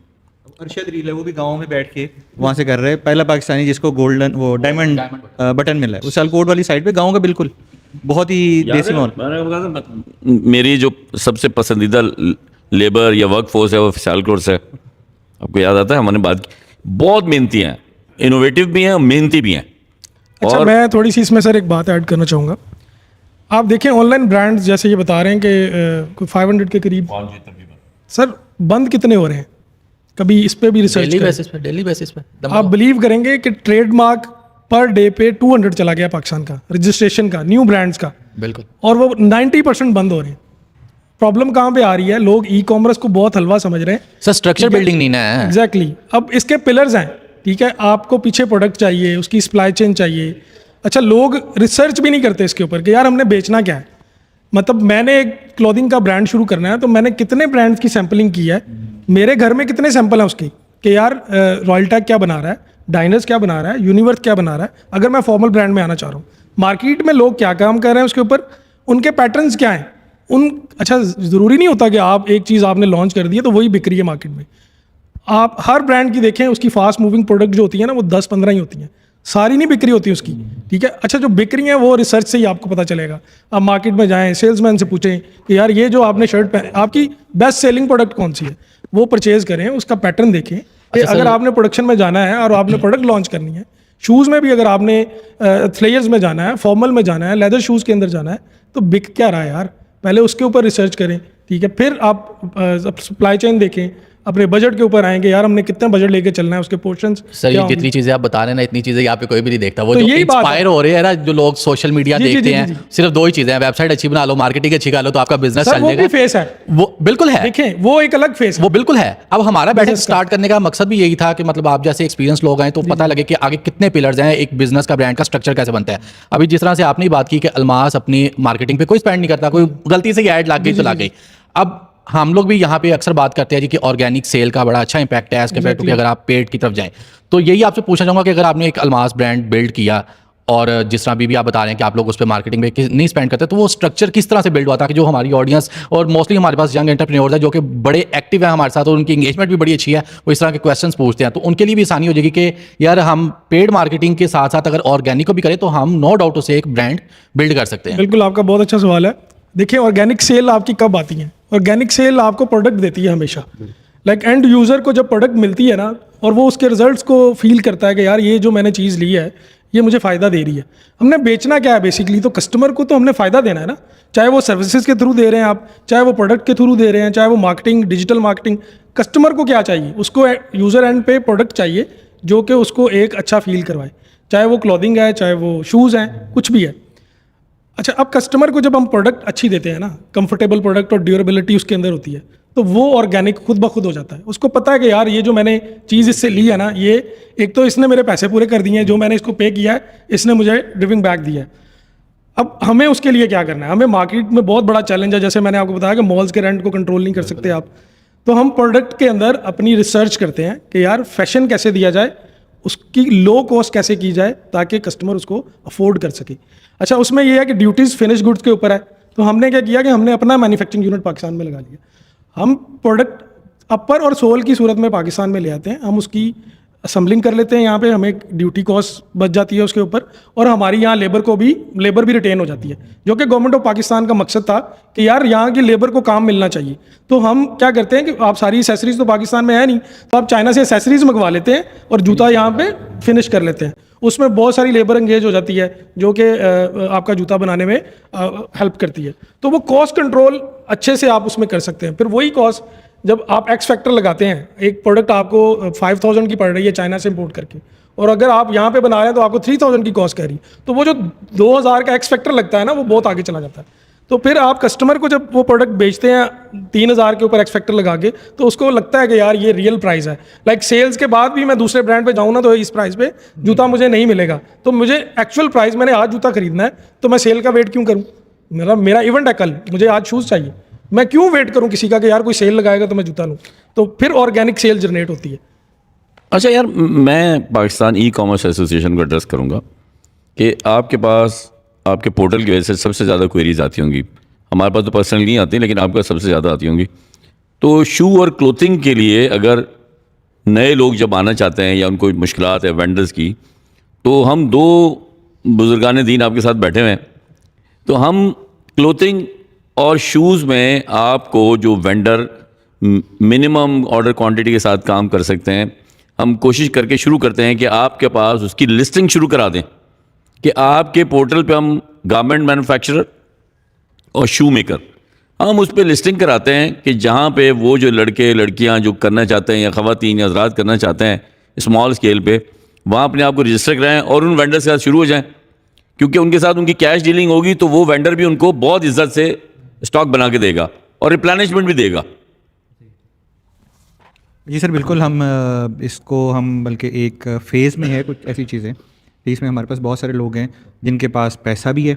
अरशद रील है, वो भी गाँव में बैठ के वहाँ से कर रहे हैं। पहला पाकिस्तानी जिसको गोल्डन वो डायमंड बटन मिला है, वो सियालकोट वाली साइड पे, गाँव का बिल्कुल बहुत ही देसी माहौल। मेरी जो सबसे पसंदीदा लेबर या वर्क फोर्स है वो सियालकोट से है। आपको याद आता है हमने बात की, बहुत मेहनती हैं, इनोवेटिव भी हैं, मेहनती भी हैं। अच्छा, मैं थोड़ी सी इसमें सर एक बात ऐड करना चाहूँगा। आप देखें ऑनलाइन ब्रांड्स जैसे ये बता रहे हैं कि कोई 500 के करीब सर बंद कितने हो रहे हैं, कभी इस पे भी रिसर्च करें। डेली बेसिस पे आप बिलीव करेंगे कि ट्रेडमार्क पर डे पे 200 चला गया पाकिस्तान का रजिस्ट्रेशन का, न्यू ब्रांड्स का, बिल्कुल, और वो 90% बंद हो रहे हैं। प्रॉब्लम कहाँ पे आ रही है, लोग ई कॉमर्स को बहुत हलवा समझ रहे हैं। सर स्ट्रक्चर बिल्डिंग नहीं ना है। एग्जैक्टली, अब इसके पिलर्स हैं, ठीक है, आपको पीछे प्रोडक्ट चाहिए, उसकी सप्लाई चेन चाहिए। अच्छा, लोग रिसर्च भी नहीं करते इसके ऊपर कि यार हमने बेचना क्या है। मतलब मैंने एक क्लोथिंग का ब्रांड शुरू करना है तो मैंने कितने ब्रांड्स की सैम्पलिंग की है, मेरे घर में कितने सैंपल हैं उसके, कि यार रॉयल टैग क्या बना रहा है, डाइनर्स क्या बना रहा है, यूनिवर्स क्या बना रहा है। अगर मैं फॉर्मल ब्रांड में आना चाह रहा हूँ, मार्केट में लोग क्या काम कर रहे हैं उसके ऊपर, उनके पैटर्न्स क्या हैं अच्छा, ज़रूरी नहीं होता कि आप एक चीज़ आपने लॉन्च कर दी है तो वही बिक रही है मार्केट में। आप हर ब्रांड की देखें, उसकी फास्ट मूविंग प्रोडक्ट जो होती है ना वो 10-15 ही होती हैं, सारी नहीं बिक रही होती उसकी, ठीक है। अच्छा, जो बिक रही हैं वो रिसर्च से ही आपको पता चलेगा। आप मार्केट में जाएं, सेल्समैन से पूछें कि यार ये जो आपने शर्ट पहने, आपकी बेस्ट सेलिंग प्रोडक्ट कौन सी है, वो परचेज करें, उसका पैटर्न देखें। अगर आपने प्रोडक्शन में जाना है और आपने प्रोडक्ट लॉन्च करनी है, शूज़ में भी अगर आपने फ्लेयर्स में जाना है, फॉर्मल में जाना है, लेदर शूज़ के अंदर जाना है, तो बिक क्या रहा है यार, पहले उसके ऊपर रिसर्च करें, ठीक है। फिर आप सप्लाई चेन देखें, अपने बजट के ऊपर आएंगे, यार हमने कितना बजट लेके चलना है, उसके पोर्शंस। सर ये जितनी चीजें आप बता रहे हैं ना, इतनी चीजें यहाँ पे कोई भी नहीं देखता। वो तो जो यही बात है। इंस्पायर हो रहे हैं ना, जो लोग सोशल मीडिया जी, जी, देखते जी, हैं, जी। सिर्फ 2 ही चीजें हैं, वेबसाइट अच्छी बना लो, मार्केटिंग अच्छी कर लो, तो आपका बिजनेस सर चल वो भी जाएगा। फेस है, वो बिल्कुल है, देखें वो एक अलग फेस है, वो बिल्कुल है। अब हमारा बैठक स्टार्ट करने का मकसद भी यही था कि मतलब आप जैसे एक्सपीरियंस लोग हैं तो पता लगे कि आगे कितने पिलर्स हैं, एक बिजनेस का, ब्रांड का स्ट्रक्चर कैसे बनता है। अभी जिस तरह से आपने बात की कि अलमास अपनी मार्केटिंग पे कोई स्पेंड नहीं करता, कोई गलती से ऐड लग गई तो लग गई। अब हम लोग भी यहाँ पे अक्सर बात करते हैं जी कि ऑर्गेनिक सेल का बड़ा अच्छा इंपैक्ट है एज कम्पेयर टू कि अगर आप पेड की तरफ जाएं। तो यही आपसे पूछना चाहूँगा कि अगर आपने एक अल्मास ब्रांड बिल्ड किया और जिस तरह अभी भी आप बता रहे हैं कि आप लोग उस पर मार्केटिंग में नहीं स्पेंड करते, तो वो स्ट्रक्चर किस तरह से बिल्ड हुआ था कि जो हमारी ऑडियंस और मोस्टली हमारे पास यंग एंटरप्रेन्योर्स है जो कि बड़े एक्टिव है हमारे साथ और उनकी इंगेजमेंट भी बड़ी अच्छी है, वो इस तरह के क्वेश्चंस पूछते हैं, तो उनके लिए भी आसानी हो जाएगी कि यार हम पेड मार्केटिंग के साथ साथ अगर ऑर्गेनिक को भी करें तो हम नो डाउट उसे एक ब्रांड बिल्ड कर सकते हैं। बिल्कुल, आपका बहुत अच्छा सवाल है। देखिए, ऑर्गेनिक सेल आपकी कब आती है? ऑर्गेनिक सेल आपको प्रोडक्ट देती है हमेशा। लाइक एंड यूज़र को जब प्रोडक्ट मिलती है ना और वो उसके रिजल्ट्स को फील करता है कि यार ये जो मैंने चीज़ ली है ये मुझे फ़ायदा दे रही है। हमने बेचना क्या है बेसिकली, तो कस्टमर को तो हमने फ़ायदा देना है ना, चाहे वो सर्विसेज के थ्रू दे रहे हैं आप, चाहे वो प्रोडक्ट के थ्रू दे रहे हैं, चाहे वो मार्केटिंग डिजिटल मार्केटिंग। कस्टमर को क्या चाहिए? उसको यूज़र एंड पे प्रोडक्ट चाहिए जो कि उसको एक अच्छा फील करवाए, चाहे वो क्लॉथिंग है, चाहे वो शूज़ हैं, कुछ भी है। अच्छा, अब कस्टमर को जब हम प्रोडक्ट अच्छी देते हैं ना, कंफर्टेबल प्रोडक्ट और ड्यूरेबिलिटी उसके अंदर होती है, तो वो ऑर्गेनिक खुद ब खुद हो जाता है। उसको पता है कि यार ये जो मैंने चीज़ इससे ली है ना, ये एक तो इसने मेरे पैसे पूरे कर दिए हैं, जो मैंने इसको पे किया है इसने मुझे गिविंग बैक दिया है। अब हमें उसके लिए क्या करना है? हमें मार्केट में बहुत बड़ा चैलेंज है, जैसे मैंने आपको बताया कि मॉल्स के रेंट को कंट्रोल नहीं कर सकते आप, तो हम प्रोडक्ट के अंदर अपनी रिसर्च करते हैं कि यार फैशन कैसे दिया जाए, उसकी लो कॉस्ट कैसे की जाए ताकि कस्टमर उसको अफोर्ड कर सके। अच्छा, उसमें यह है कि ड्यूटीज़ फिनिश गुड्स के ऊपर है, तो हमने क्या किया कि हमने अपना मैन्युफैक्चरिंग यूनिट पाकिस्तान में लगा लिया। हम प्रोडक्ट अपर और सोल की सूरत में पाकिस्तान में ले आते हैं, हम उसकी असम्बलिंग कर लेते हैं यहाँ पे, हमें ड्यूटी कॉस्ट बच जाती है उसके ऊपर, और हमारी यहाँ लेबर भी रिटेन हो जाती है, जो कि गवर्नमेंट ऑफ पाकिस्तान का मकसद था कि यार यहाँ की लेबर को काम मिलना चाहिए। तो हम क्या करते हैं कि आप सारी एसेसरीज तो पाकिस्तान में है नहीं, तो आप चाइना से एसेसरीज मंगवा लेते हैं और जूता यहाँ पे फिनिश कर लेते हैं। उसमें बहुत सारी लेबर एंगेज हो जाती है जो कि आपका जूता बनाने में हेल्प करती है। तो वो कॉस्ट कंट्रोल अच्छे से आप उसमें कर सकते हैं। फिर वही कॉस्ट जब आप एक्स फैक्टर लगाते हैं, एक प्रोडक्ट आपको 5000 की पड़ रही है चाइना से इंपोर्ट करके, और अगर आप यहाँ पे बना रहे हैं तो आपको 3000 की कॉस्ट कह रही है, तो वो जो 2000 का एक्स फैक्टर लगता है ना, वो बहुत आगे चला जाता है। तो फिर आप कस्टमर को जब वो प्रोडक्ट बेचते हैं 3000 के ऊपर एक्स फैक्टर लगा के, तो उसको लगता है कि यार ये रियल प्राइस है। लाइक सेल्स के बाद भी मैं दूसरे ब्रांड पे जाऊँ ना तो इस प्राइस पे जूता मुझे नहीं मिलेगा, तो मुझे एक्चुअल प्राइस, मैंने आज जूता खरीदना है तो मैं सेल का वेट क्यों करूँ? मेरा इवेंट है कल, मुझे आज शूज़ चाहिए, मैं क्यों वेट करूं किसी का कि यार कोई सेल लगाएगा तो मैं जूता लूं? तो फिर ऑर्गेनिक सेल जनरेट होती है। अच्छा यार, मैं पाकिस्तान ई कॉमर्स एसोसिएशन को एड्रेस करूंगा कि आपके पास आपके पोर्टल की वजह से सबसे ज़्यादा क्वेरीज आती होंगी। हमारे पास तो पर्सनली नहीं आती, लेकिन आपके पास सबसे ज़्यादा आती होंगी। तो शू और क्लोथिंग के लिए अगर नए लोग जब आना चाहते हैं या उनको मुश्किलात है वेंडर्स की, तो हम दो बुजुर्गान दीन आपके साथ बैठे हुए हैं, तो हम क्लोथिंग और शूज़ में आपको जो वेंडर मिनिमम ऑर्डर क्वांटिटी के साथ काम कर सकते हैं, हम कोशिश करके शुरू करते हैं कि आपके पास उसकी लिस्टिंग शुरू करा दें कि आपके पोर्टल पे हम गारमेंट मैन्युफैक्चरर और शू मेकर, हम उस पर लिस्टिंग कराते हैं कि जहाँ पे वो जो लड़के लड़कियाँ जो करना चाहते हैं या ख़वातीन या हज़रात करना चाहते हैं स्मॉल स्केल पे, वहाँ अपने आप को रजिस्टर कराएँ और उन वेंडर के साथ शुरू हो जाएँ, क्योंकि उनके साथ उनकी कैश डीलिंग होगी तो वो वेंडर भी उनको बहुत इज्जत से स्टॉक बना के देगा और रिप्लेनिशमेंट भी देगा। जी सर, बिल्कुल। हम इसको हम बल्कि एक फ़ेज़ में है कुछ ऐसी चीज़ें, इसमें हमारे पास बहुत सारे लोग हैं जिनके पास पैसा भी है,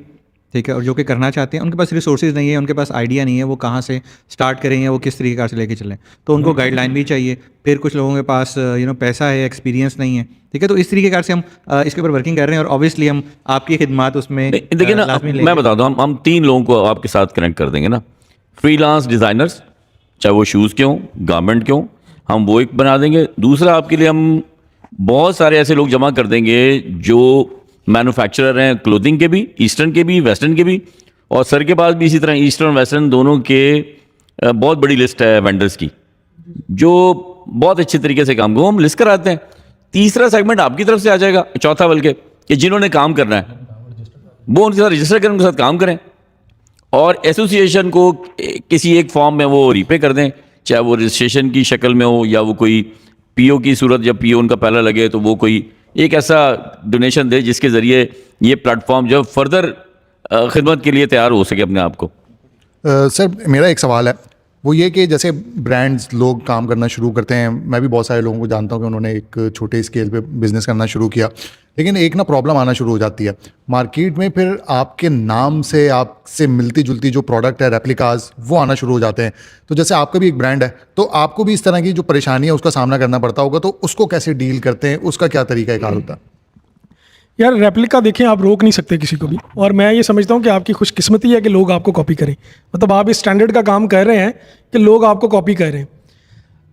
ठीक है, और जो कि करना चाहते हैं, उनके पास रिसोर्सेज नहीं है, उनके पास आइडिया नहीं है वो कहाँ से स्टार्ट करें या वो किस तरीके से लेके चलें, तो उनको गाइडलाइन भी चाहिए। फिर कुछ लोगों के पास पैसा है, एक्सपीरियंस नहीं है, ठीक है, तो इस तरीके से हम इसके ऊपर वर्किंग कर रहे हैं और ऑब्वियसली हम आपकी खिदमात उसमें देखिए ना, मैं बता दूँ, हम 3 लोगों को आपके साथ कनेक्ट कर देंगे ना। फ्रीलांस डिज़ाइनर्स, चाहे वो शूज़ के हों, गारमेंट के हों, हम वो एक बना देंगे। दूसरा, आपके लिए हम बहुत सारे ऐसे लोग जमा कर देंगे जो मैन्युफैक्चरर हैं, क्लोथिंग के भी, ईस्टर्न के भी, वेस्टर्न के भी, और सर के पास भी इसी तरह ईस्टर्न वेस्टर्न दोनों के बहुत बड़ी लिस्ट है वेंडर्स की जो बहुत अच्छे तरीके से काम को हम लिस्ट कराते हैं। तीसरा सेगमेंट आपकी तरफ से आ जाएगा, चौथा बल्कि, कि जिन्होंने काम करना है वो उनके साथ रजिस्टर करें, उनके साथ काम करें और एसोसिएशन को किसी एक फॉर्म में वो रीपे कर दें, चाहे वो रजिस्ट्रेशन की शक्ल में हो या वो कोई पीओ की सूरत, जब पीओ उनका पहला लगे तो वो कोई एक ऐसा डोनेशन दे जिसके ज़रिए ये प्लेटफॉर्म जो फर्दर खिदमत के लिए तैयार हो सके अपने आप को। सर, मेरा एक सवाल है वो ये कि जैसे ब्रांड्स लोग काम करना शुरू करते हैं, मैं भी बहुत सारे लोगों को जानता हूँ कि उन्होंने एक छोटे स्केल पे बिजनेस करना शुरू किया, लेकिन एक ना प्रॉब्लम आना शुरू हो जाती है मार्केट में। फिर आपके नाम से आपसे मिलती जुलती जो प्रोडक्ट है, रेप्लिकाज, वो आना शुरू हो जाते हैं। तो जैसे आपका भी एक ब्रांड है, तो आपको भी इस तरह की जो परेशानी है उसका सामना करना पड़ता होगा, तो उसको कैसे डील करते हैं, उसका क्या तरीका कार होता है? यार रेप्लिका देखें, आप रोक नहीं सकते किसी को भी, और मैं ये समझता हूँ कि आपकी खुशकिस्मती है कि लोग आपको कॉपी करें। मतलब आप इस स्टैंडर्ड का काम कर रहे हैं कि लोग आपको कॉपी कर रहे हैं।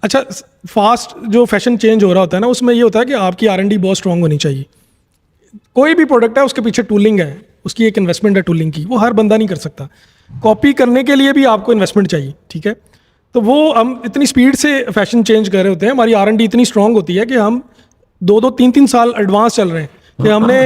अच्छा, फास्ट जो फैशन चेंज हो रहा होता है ना, उसमें ये होता है कि आपकी R&D बहुत स्ट्रांग होनी चाहिए। कोई भी प्रोडक्ट है उसके पीछे टूलिंग है, उसकी एक इन्वेस्टमेंट है टूलिंग की, वो हर बंदा नहीं कर सकता। कॉपी करने के लिए भी आपको इन्वेस्टमेंट चाहिए, ठीक है। तो वो हम इतनी स्पीड से फैशन चेंज कर रहे होते हैं, हमारी R&D इतनी स्ट्रांग होती है कि हम 2-2, 3-3 साल एडवांस चल रहे हैं कि हमने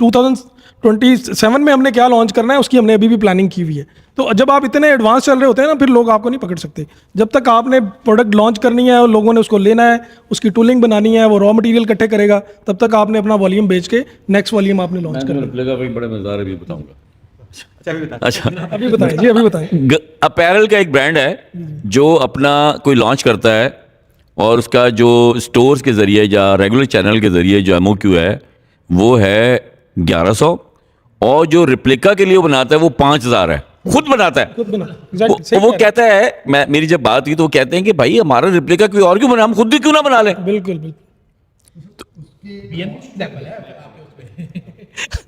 2027 में हमने क्या लॉन्च करना है, उसकी हमने अभी भी प्लानिंग की हुई है। तो जब आप इतने एडवांस चल रहे होते हैं ना, फिर लोग आपको नहीं पकड़ सकते। जब तक आपने प्रोडक्ट लॉन्च करनी है और लोगों ने उसको लेना है, उसकी टूलिंग बनानी है, वो रॉ मटेरियल इकट्ठे करेगा, तब तक आपने अपना वॉल्यूम बेच के नेक्स्ट वॉल्यूम आपने लॉन्च करना है। बड़े मजेदार अभी बताऊंगा। अच्छा, अभी बताएं जी, अभी बताएं। अपैरल का एक ब्रांड है जो अपना कोई लॉन्च करता है और उसका जो स्टोर्स के जरिए या रेगुलर चैनल के जरिए जो MOQ है वो है 1100, और जो रिप्लिका के लिए वो बनाता है वो 5000 है, खुद बनाता है। खुद बना, exactly, सही वो कह रहे कहता है, मेरी जब बात हुई तो वो कहते हैं कि भाई हमारा रिप्लिका कोई और क्यों बना, हम खुद भी क्यों ना बना लें। हैं। बिल्कुल बिल्कुल।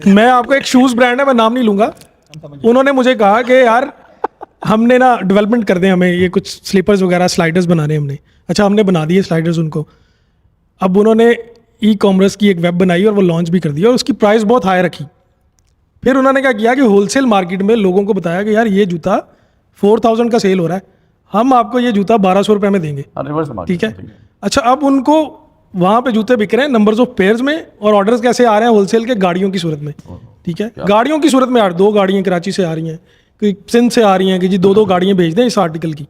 मैं आपको एक शूज़ ब्रांड है, मैं नाम नहीं लूंगा, उन्होंने मुझे कहा कि यार हमने ना डेवलपमेंट कर दें, हमें ये कुछ स्लीपर्स वगैरह स्लाइडर्स बनाने हमने। अच्छा, हमने बना दिए स्लाइडर्स उनको। अब उन्होंने ई-कॉमर्स की एक वेब बनाई और वो लॉन्च भी कर दिया, और उसकी प्राइस बहुत हाई रखी। फिर उन्होंने क्या किया कि होलसेल मार्केट में लोगों को बताया कि यार ये जूता 4000 का सेल हो रहा है, हम आपको ये जूता 1200 रुपये में देंगे, ठीक है। अच्छा, अब उनको वहाँ पे जूते बिक रहे हैं नंबर्स ऑफ पेयर्स में, और ऑर्डर्स कैसे आ रहे हैं होलसेल के, गाड़ियों की सूरत में, ठीक है। गाड़ियों की सूरत में 2 गाड़ियाँ कराची से आ रही हैं, कि सिंध से आ रही हैं कि जी 2-2 गाड़ियाँ भेज दें इस आर्टिकल की,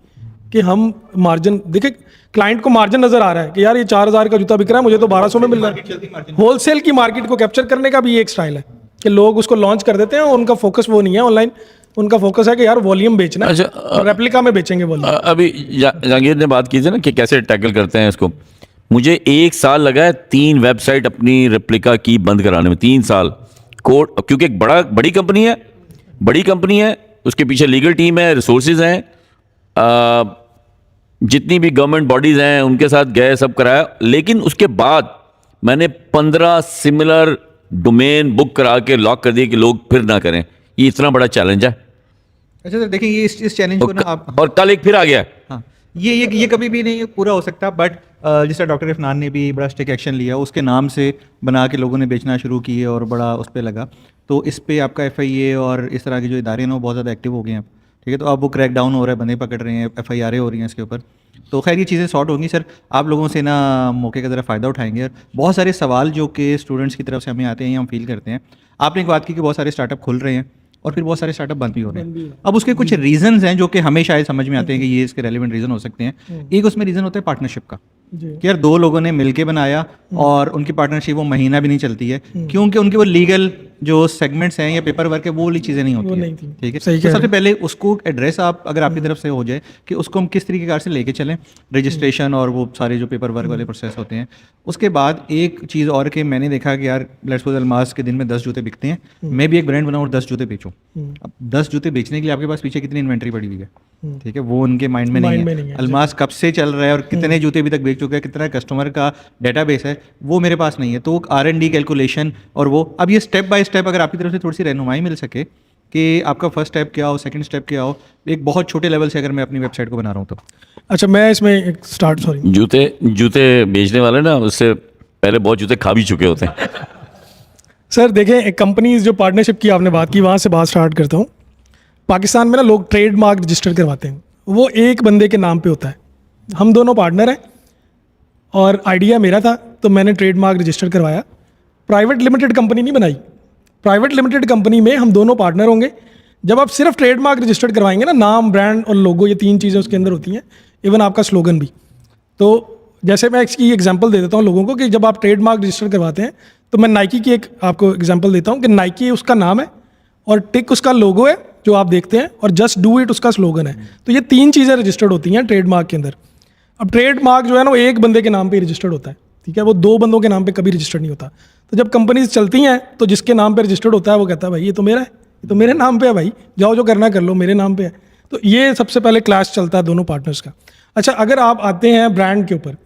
कि हम मार्जिन देखिए, क्लाइंट को मार्जिन नजर आ रहा है कि यार ये 4000 का जूता बिक रहा है, मुझे तो 1200 में मिल रहा है। होलसेल की मार्केट को कैप्चर करने का भी एक स्टाइल है कि लोग उसको लॉन्च कर देते हैं और उनका फोकस वो नहीं है ऑनलाइन, उनका फोकस है कि यार वॉल्यूम बेचना है। अच्छा, रेप्लिका में बेचेंगे वॉल्यूम। अभी जहांगीर ने बात की थी ना कि कैसे टैकल करते हैं इसको, मुझे 1 साल लगा है 3 वेबसाइट अपनी रेप्लिका की बंद कराने में, 3 साल कोड, क्योंकि एक बड़ी कंपनी है, उसके पीछे लीगल टीम है, रिसोर्सेज हैं, जितनी भी गवर्नमेंट बॉडीज हैं उनके साथ गए, सब कराया, लेकिन उसके बाद मैंने 15 सिमिलर डोमेन बुक करा के लॉक कर दिए कि लोग फिर ना करें। ये इतना बड़ा चैलेंज है। अच्छा सर, देखिए ये इस चैलेंज को ना आप, और कल एक फिर आ गया। हाँ, ये कभी भी नहीं पूरा हो सकता, बट जिस तरह डॉक्टर इरफान ने भी बड़ा स्ट्रिक्ट एक्शन लिया, उसके नाम से बना के लोगों ने बेचना शुरू किए और बड़ा उस पर लगा, तो इस पे आपका FIA और इस तरह के जो इदारे हैं वो बहुत ज़्यादा एक्टिव हो गए हैं, ठीक है। तो अब वो क्रैक डाउन हो रहा है, बंदे पकड़ रहे हैं, FIR हो रही हैं इसके ऊपर। तो खैर ये चीज़ें सॉर्ट होंगी सर, आप लोगों से ना मौके का ज़रा फ़ायदा उठाएंगे। और बहुत सारे सवाल जो कि स्टूडेंट्स की तरफ से हमें आते हैं, हम फील करते हैं। आपने एक बात की कि बहुत सारे स्टार्टअप खुल रहे हैं और फिर बहुत सारे स्टार्टअप बंद भी हो रहे हैं। अब उसके कुछ रीजंस हैं जो कि हमें शायद समझ में आते हैं कि ये इसके रेलिवेंट रीज़न हो सकते हैं। एक उसमें रीज़न होता है पार्टनरशिप का, कि यार 2 लोगों ने मिलके बनाया और उनकी पार्टनरशिप वो महीना भी नहीं चलती है, क्योंकि उनके वो लीगल जो सेगमेंट्स हैं या पेपर वर्क है वो वाली चीज़ें नहीं होती हैं, ठीक है। तो सबसे पहले उसको एड्रेस आप अगर आपकी तरफ से हो जाए कि उसको हम किस तरीके से लेके चलें, रजिस्ट्रेशन और वो सारे जो पेपर वर्क वाले प्रोसेस होते हैं। उसके बाद एक चीज़ और कि मैंने देखा कि यार लेट्स सपोज अलमास के दिन में 10 जूते बिकते हैं, मैं भी एक ब्रांड बनाऊँ और 10 जूते बेचूँ। अब 10 जूते बेचने के लिए आपके पास पीछे कितनी इन्वेंट्री पड़ी हुई है, ठीक है, वो उनके माइंड में नहीं है। अलमास कब से चल रहा है और कितने जूते अभी तक बेच चुका है, कितना कस्टमर का डेटाबेस है, वो मेरे पास नहीं है। तो R&D कैलकुलेशन और वो, अब ये स्टेप बाय स्टेप अगर आपकी तरफ से थोड़ी सी रहनुमाई मिल सके कि आपका फर्स्ट स्टेप क्या हो, सेकंड स्टेप क्या हो, एक बहुत छोटे लेवल से अगर मैं अपनी वेबसाइट को बना रहा हूँ तो। अच्छा, मैं इसमें एक सॉरी, जूते बेचने वाले ना उससे पहले बहुत जूते खा भी चुके होते हैं। सर देखें, एक कंपनीज जो पार्टनरशिप की आपने बात की, वहाँ से बात स्टार्ट करता हूँ। पाकिस्तान में ना लोग ट्रेडमार्क रजिस्टर करवाते हैं, वो एक बंदे के नाम पे होता है। हम दोनों पार्टनर हैं और आइडिया मेरा था, तो मैंने ट्रेडमार्क रजिस्टर करवाया। प्राइवेट लिमिटेड कंपनी नहीं बनाई, प्राइवेट लिमिटेड कंपनी में हम दोनों पार्टनर होंगे। जब आप सिर्फ ट्रेडमार्क रजिस्टर्ड करवाएंगे ना, नाम, ब्रांड और लोगो, ये 3 चीज़ें उसके अंदर होती हैं, इवन आपका स्लोगन भी। तो जैसे मैं इसकी एग्जांपल दे देता हूँ लोगों को कि जब आप ट्रेडमार्क रजिस्टर करवाते हैं, तो मैं नाइकी की एक आपको एग्जांपल देता हूँ कि नाइकी उसका नाम है और टिक उसका लोगो है जो आप देखते हैं, और जस्ट डू इट उसका स्लोगन है। तो ये 3 चीज़ें रजिस्टर्ड होती हैं ट्रेडमार्क के अंदर। अब ट्रेडमार्क जो है ना वो एक बंदे के नाम पे रजिस्टर्ड होता है, ठीक है, वो 2 बंदों के नाम पे कभी रजिस्टर्ड नहीं होता। तो जब कंपनीज चलती हैं तो जिसके नाम पे रजिस्टर्ड होता है वो कहता है भाई ये तो मेरा है, ये तो मेरे नाम पे है भाई, जाओ जो करना कर लो, मेरे नाम पे है। तो ये सबसे पहले क्लैश चलता है दोनों पार्टनर्स का। अच्छा, अगर आप आते हैं ब्रांड के ऊपर,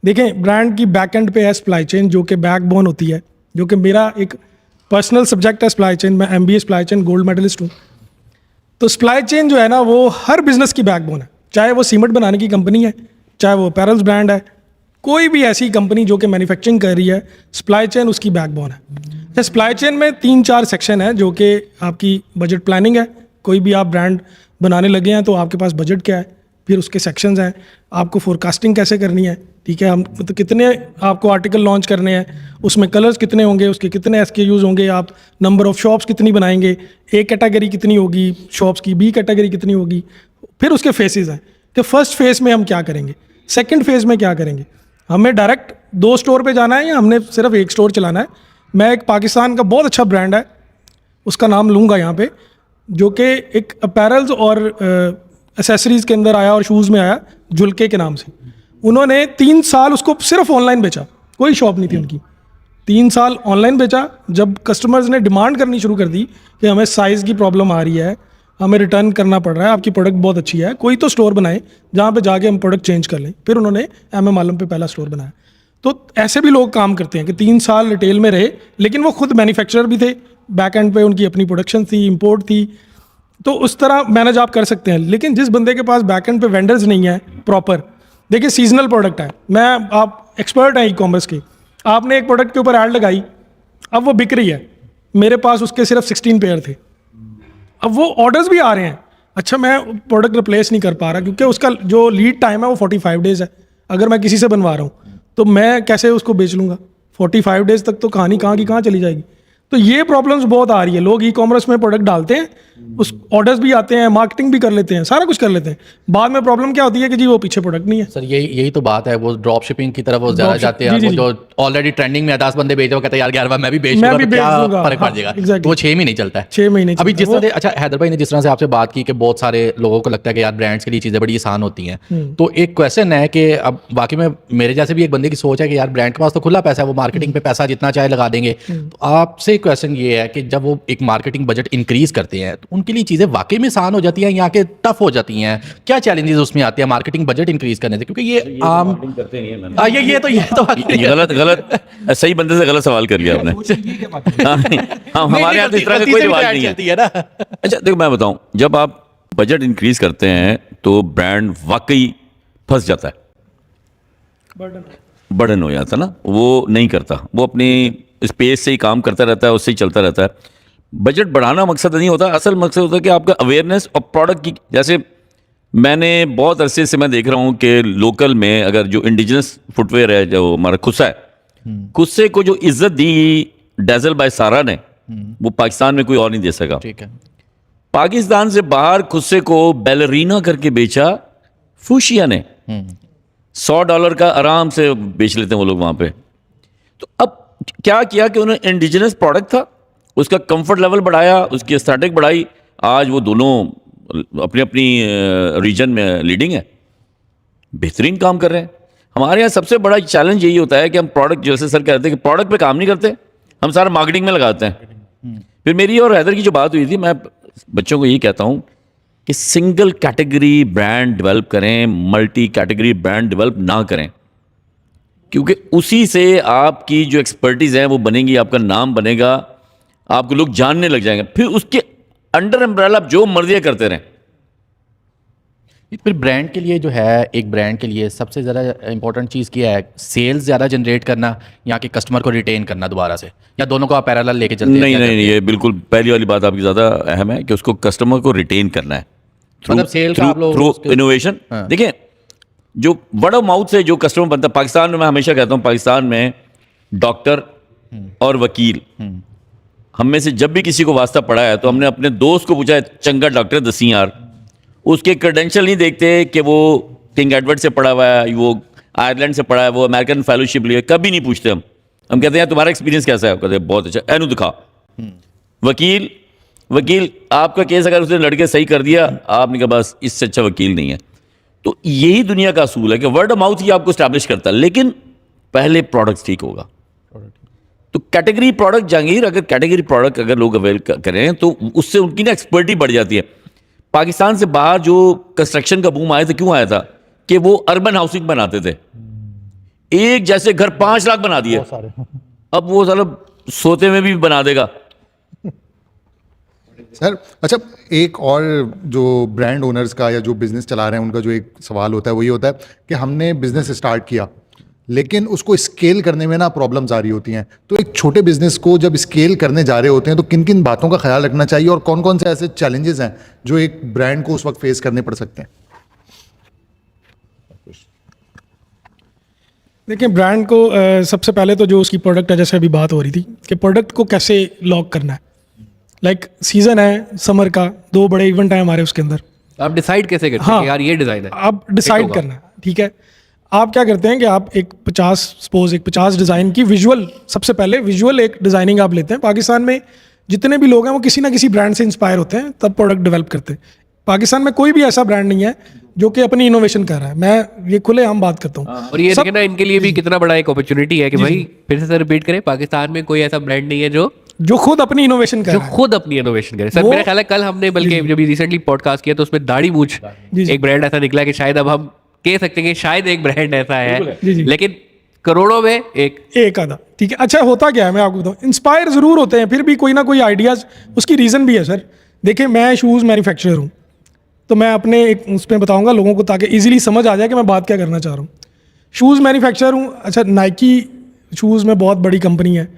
देखें ब्रांड की बैक एंड पे है सप्लाई चेन, जो कि बैकबोन होती है, जो कि मेरा एक पर्सनल सब्जेक्ट है सप्लाई चेन। मैं MBA supply chain gold medalist हूँ। तो सप्लाई चेन जो है ना वो हर बिजनेस की बैकबोन है, चाहे वो सीमेंट बनाने की कंपनी है, चाहे वो अपैरल्स ब्रांड है, कोई भी ऐसी कंपनी जो कि मैन्युफैक्चरिंग कर रही है, सप्लाई चेन उसकी बैकबोन है। सप्लाई चेन में 3-4 सेक्शन है, जो कि आपकी बजट प्लानिंग है। कोई भी आप ब्रांड बनाने लगे हैं तो आपके पास बजट क्या है, फिर उसके सेक्शंस हैं, आपको फोरकास्टिंग कैसे करनी है, ठीक है, हम तो कितने आपको आर्टिकल लॉन्च करने हैं, उसमें कलर्स कितने होंगे, उसके कितने SKUs होंगे, आप नंबर ऑफ़ शॉप्स कितनी बनाएंगे, A कैटेगरी कितनी होगी शॉप्स की, B कैटेगरी कितनी होगी, फिर उसके फेसेस हैं कि फर्स्ट फेज़ में हम क्या करेंगे, सेकंड फेज़ में क्या करेंगे, हमें डायरेक्ट 2 स्टोर पे जाना है या हमने सिर्फ 1 स्टोर चलाना है। मैं एक पाकिस्तान का बहुत अच्छा ब्रांड है, उसका नाम लूँगा यहाँ पे, जो कि एक अपैरल्स और एसेसरीज़ के अंदर आया और शूज़ में आया, जुल्के के नाम से। उन्होंने 3 साल उसको सिर्फ ऑनलाइन बेचा, कोई शॉप नहीं थी उनकी। 3 साल ऑनलाइन बेचा। जब कस्टमर्स ने डिमांड करनी शुरू कर दी कि हमें साइज़ की प्रॉब्लम आ रही है, हमें रिटर्न करना पड़ रहा है, आपकी प्रोडक्ट बहुत अच्छी है, कोई तो स्टोर बनाए जहाँ पे जाके हम प्रोडक्ट चेंज कर लें। फिर उन्होंने MM आलम पे पहला स्टोर बनाया। तो ऐसे भी लोग काम करते हैं कि 3 साल रिटेल में रहे, लेकिन वो खुद मैन्युफैक्चरर भी थे, बैक एंड पे उनकी अपनी प्रोडक्शन थी, इंपोर्ट थी। तो उस तरह मैनेज आप कर सकते हैं। लेकिन जिस बंदे के पास बैक एंड पे वेंडर्स नहीं है प्रॉपर, देखिए सीजनल प्रोडक्ट है, आप एक्सपर्ट हैं ई-कॉमर्स के, आपने एक प्रोडक्ट के ऊपर ऐड लगाई, अब वो बिक रही है, मेरे पास उसके सिर्फ 16 पेयर थे, अब वो ऑर्डर्स भी आ रहे हैं। अच्छा, मैं प्रोडक्ट रिप्लेस नहीं कर पा रहा क्योंकि उसका जो लीड टाइम है वो 45 डेज़ है। अगर मैं किसी से बनवा रहा हूँ तो मैं कैसे उसको बेच लूँगा? 45 डेज़ तक तो कहानी कहाँ की कहाँ चली जाएगी। तो ये प्रॉब्लम्स बहुत आ रही है। लोग ई-कॉमर्स में प्रोडक्ट डालते हैं, उस ऑर्डर्स भी आते हैं, मार्केटिंग भी कर लेते हैं, सारा कुछ कर लेते हैं, बाद में प्रॉब्लम क्या होती है कि जी वो पीछे प्रोडक्ट नहीं है। सर यही तो बात है, वो ड्रॉप शिपिंग की तरफ वो ज़्यादा जाते हैं। जी, वो जी, जो ऑलरेडी ट्रेंडिंग में 10 बंदे बेच रहे हो, कहते हैं यार 11 मैं भी बेच मैं लूंगा, भी तो बेच क्या लूंगा। फर्क पड़ हाँ, जाएगा। exactly। तो वो 6 महीने चलता है। 6 महीने अभी चलता जिस है तरह से, अच्छा हैदर भाई ने जिस तरह से आपसे बात की कि बहुत सारे लोगों को लगता है कि यार ब्रांड्स के लिए चीज़ें बड़ी आसान होती हैं, तो एक क्वेश्चन है कि अब वाकई में मेरे जैसे भी एक बंदे की सोच है कि यार ब्रांड के पास तो खुला पैसा है, वो मार्केटिंग पे पैसा जितना चाहे लगा देंगे। तो आपसे क्वेश्चन ये है कि जब वो एक मार्केटिंग बजट इंक्रीज करते हैं तो उनके लिए चीज़ें वाकई में आसान हो जाती हैं या कि टफ हो जाती हैं? क्या चैलेंजेस उसमें आते हैं मार्केटिंग बजट इंक्रीज करने से? क्योंकि ये आम करते नहीं है। ये तो गलत सही बंदे से गलत सवाल कर लिया आपने। हाँ, हमारे यहाँ तो इस तरह का कोई रिवाज नहीं है। चलती है ना। अच्छा देखो, मैं बताऊं, जब आप बजट इंक्रीज करते हैं तो ब्रांड वाकई फंस जाता है, बर्डन हो जाता है ना, वो नहीं करता, वो अपनी स्पेस से ही काम करता रहता है, उससे ही चलता रहता है। बजट बढ़ाना मकसद नहीं होता, असल मकसद होता है कि आपका अवेयरनेस और प्रोडक्ट की, जैसे मैंने बहुत अरसे से मैं देख रहा हूँ कि लोकल में अगर जो इंडिजिनस फुटवेयर है, जो हमारा खुस्सा है, खुस्से को जो इज्जत दी डेजल बाय सारा ने, वो पाकिस्तान में कोई और नहीं दे सका। ठीक है। पाकिस्तान से बाहर खुस्से को बैलरीना करके बेचा फूशिया ने। $100 का आराम से बेच लेते हैं वो लोग वहाँ पे। तो अब क्या किया कि उन्होंने इंडिजिनस प्रोडक्ट था, उसका कंफर्ट लेवल बढ़ाया, उसकी एस्थेटिक बढ़ाई, आज वो दोनों अपनी अपनी रीजन में लीडिंग है, बेहतरीन काम कर रहे हैं। हमारे यहाँ सबसे बड़ा चैलेंज यही होता है कि हम प्रोडक्ट, जैसे सर कहते हैं कि प्रोडक्ट पे काम नहीं करते, हम सारा मार्केटिंग में लगाते हैं। फिर मेरी और हैदर की जो बात हुई थी, मैं बच्चों को यही कहता हूँ कि सिंगल कैटेगरी ब्रांड डेवलप करें, मल्टी कैटेगरी ब्रांड डेवलप ना करें, क्योंकि उसी से आपकी जो एक्सपर्टीज़ है वो बनेगी, आपका नाम बनेगा, आपको लोग जानने लग जाएंगे, फिर उसके अंडर अम्ब्रेला जो मर्जी करते रहें। फिर ब्रांड के लिए जो है, एक ब्रांड के लिए सबसे ज़्यादा इंपॉर्टेंट चीज़ क्या है? सेल्स ज़्यादा जनरेट करना या कि कस्टमर को रिटेन करना दोबारा से, या दोनों को आप पैरेलल लेके चलते हैं? नहीं, ये बिल्कुल पहली वाली बात आपकी ज़्यादा अहम है कि उसको कस्टमर को रिटेन करना है मतलब सेल का आप लोग थ्रू इनोवेशन। देखिए, जो वर्ड ऑफ माउथ से जो कस्टमर बनता है, पाकिस्तान में मैं हमेशा कहता हूँ, पाकिस्तान में डॉक्टर और वकील, हम में से जब भी किसी को वास्ता पड़ा है तो हमने अपने दोस्त को पूछा, चंगा डॉक्टर दसी यार, उसके क्रेडेंशियल नहीं देखते कि वो किंग एडवर्ड से पढ़ा हुआ है, वो आयरलैंड से पढ़ा है, वो अमेरिकन फेलोशिप लिए, कभी नहीं पूछते हम कहते हैं यार तुम्हारा एक्सपीरियंस कैसा है, कहते हैं बहुत अच्छा, एनु दिखा। वकील वकील आपका केस अगर उसने लड़के सही कर दिया, आपने कहा बस इससे अच्छा वकील नहीं है। तो यही दुनिया का असूल है कि वर्ड ऑफ माउथ ही आपको स्टैब्लिश करता है, लेकिन पहले प्रोडक्ट ठीक होगा। तो कैटेगरी प्रोडक्ट, जहांगीर, अगर कैटेगरी प्रोडक्ट अगर लोग अवेल करें तो उससे उनकी ना एक्सपर्टी बढ़ जाती है। पाकिस्तान से बाहर जो कंस्ट्रक्शन का बूम आया था, क्यों आया था? कि वो अर्बन हाउसिंग बनाते थे, एक जैसे घर 5 लाख बना दिए, अब वो साला सोते में भी बना देगा। सर अच्छा, एक और जो ब्रांड ओनर्स का या जो बिज़नेस चला रहे हैं उनका जो एक सवाल होता है वो ये होता है कि हमने बिज़नेस स्टार्ट किया लेकिन उसको स्केल करने में ना प्रॉब्लम्स आ रही होती हैं। तो एक छोटे बिज़नेस को जब स्केल करने जा रहे होते हैं तो किन किन बातों का ख्याल रखना चाहिए और कौन कौन से ऐसे चैलेंजेस हैं जो एक ब्रांड को उस वक्त फेस करने पड़ सकते हैं? देखिए, ब्रांड को सबसे पहले तो जो उसकी प्रोडक्ट है, जैसे अभी बात हो रही थी कि प्रोडक्ट को कैसे लॉक करना है। लाइक सीज़न है समर का, 2 बड़े इवेंट हैं हमारे उसके अंदर। आप डिसाइड कैसे करते हैं कि यार ये डिज़ाइन है? आप डिसाइड करना है, ठीक है। आप क्या करते हैं कि आप एक 50 डिज़ाइन की विजुअल, सबसे पहले विजुअल एक डिज़ाइनिंग आप लेते हैं। पाकिस्तान में जितने भी लोग हैं वो किसी ना किसी ब्रांड से इंस्पायर होते हैं, तब प्रोडक्ट डेवलप करते हैं। पाकिस्तान में कोई भी ऐसा ब्रांड नहीं है जो कि अपनी इनोवेशन कर रहा है। मैं ये खुले हम बात करता हूँ। और ये देखें ना, इनके लिए भी कितना बड़ा एक अपॉर्चुनिटी है कि भाई फिर से रिपीट करें, पाकिस्तान में कोई ऐसा ब्रांड नहीं है जो खुद अपनी इनोवेशन कर जो रहा है। खुद अपनी इनोवेशन करे। सर मेरा ख्याल है कल हमने बल्कि जब रिसेंटली पॉडकास्ट किया तो उसमें दाढ़ी मूछ एक ब्रांड ऐसा निकला कि शायद अब हम कह सकते हैं कि शायद एक ब्रांड ऐसा है, लेकिन करोड़ों में एक आधा, ठीक है। अच्छा, होता क्या है मैं आपको बताऊँ, इंस्पायर ज़रूर होते हैं, फिर भी कोई ना कोई आइडियाज़, उसकी रीज़न भी है सर। देखिए, मैं शूज़ मैन्युफैक्चरर हूँ, तो मैं अपने एक उसमें बताऊँगा लोगों को ताकि ईजिली समझ आ जाए कि मैं बात क्या करना चाह रहा हूँ। शूज़ मैन्युफैक्चरर हूँ। अच्छा, नाइकी शूज़ में बहुत बड़ी कंपनी है,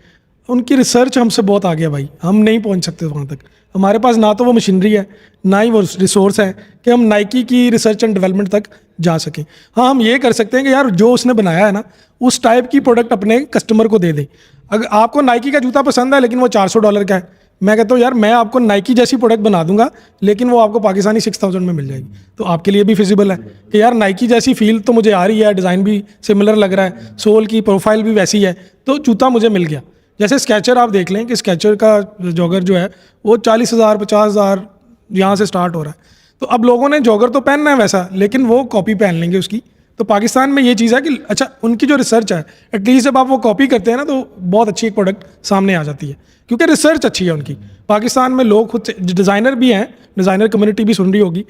उनकी रिसर्च हमसे बहुत आगे है भाई, हम नहीं पहुंच सकते वहाँ तक। हमारे पास ना तो वो मशीनरी है, ना ही वो रिसोर्स है कि हम नाइकी की रिसर्च एंड डेवलपमेंट तक जा सकें। हाँ, हम ये कर सकते हैं कि यार जो उसने बनाया है ना, उस टाइप की प्रोडक्ट अपने कस्टमर को दे दें। अगर आपको नाइकी का जूता पसंद है लेकिन वो $400 का है, मैं कहता हूँ यार मैं आपको नाइकी जैसी प्रोडक्ट बना दूंगा लेकिन वो आपको पाकिस्तानी 6000 में मिल जाएगी। तो आपके लिए भी फिजिबल है कि यार नाइकी जैसी फील तो मुझे आ रही है, डिज़ाइन भी सिमिलर लग रहा है, सोल की प्रोफाइल भी वैसी है, तो जूता मुझे मिल गया। जैसे स्केचर आप देख लें कि स्केचर का जॉगर जो है वो 40,000 50,000 यहाँ से स्टार्ट हो रहा है। तो अब लोगों ने जॉगर तो पहनना है वैसा, लेकिन वो कॉपी पहन लेंगे उसकी। तो पाकिस्तान में ये चीज़ है कि अच्छा, उनकी जो रिसर्च है, एटलीस्ट जब आप वो कॉपी करते हैं ना तो बहुत अच्छी एक प्रोडक्ट सामने आ जाती है, क्योंकि रिसर्च अच्छी है उनकी। पाकिस्तान में लोग खुद से डिज़ाइनर भी हैं, डिज़ाइनर कम्युनिटी भी सुन रही होगी,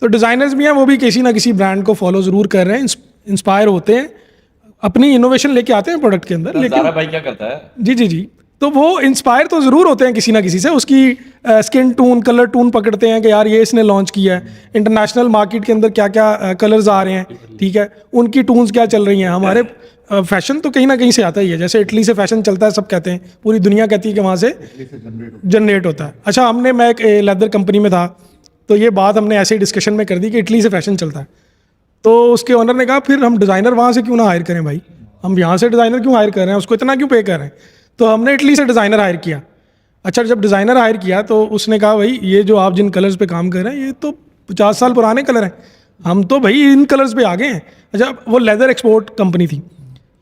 तो डिज़ाइनर्स भी हैं, वो भी किसी ना किसी ब्रांड को फॉलो ज़रूर कर रहे हैं, इंस्पायर होते हैं, अपनी इनोवेशन लेके आते हैं प्रोडक्ट के अंदर। लेकिन भाई क्या करता है? जी, तो वो इंस्पायर तो ज़रूर होते हैं किसी ना किसी से, उसकी स्किन टोन, कलर टोन पकड़ते हैं कि यार ये इसने लॉन्च किया है, इंटरनेशनल मार्केट के अंदर क्या क्या कलर्स आ रहे हैं, ठीक है, उनकी टोन्स क्या चल रही हैं। हमारे फैशन तो कहीं ना कहीं से आता ही है, जैसे इटली से फैशन चलता है, सब कहते हैं, पूरी दुनिया कहती है कि वहाँ से जनरेट होता है। अच्छा, मैं एक लेदर कंपनी में था, तो ये बात हमने ऐसे ही डिस्कशन में कर दी कि इटली से फैशन चलता है। तो उसके ओनर ने कहा फिर हम डिज़ाइनर वहाँ से क्यों ना हायर करें भाई, हम यहाँ से डिज़ाइनर क्यों हायर कर रहे हैं, उसको इतना क्यों पे कर रहे हैं। तो हमने इटली से डिज़ाइनर हायर किया। अच्छा, जब डिज़ाइनर हायर किया तो उसने कहा भाई ये जो आप जिन कलर्स पे काम कर रहे हैं ये तो 50 साल पुराने कलर हैं, हम तो भाई इन कलर्स पे आ गए हैं। अच्छा, वो लेदर एक्सपोर्ट कंपनी थी,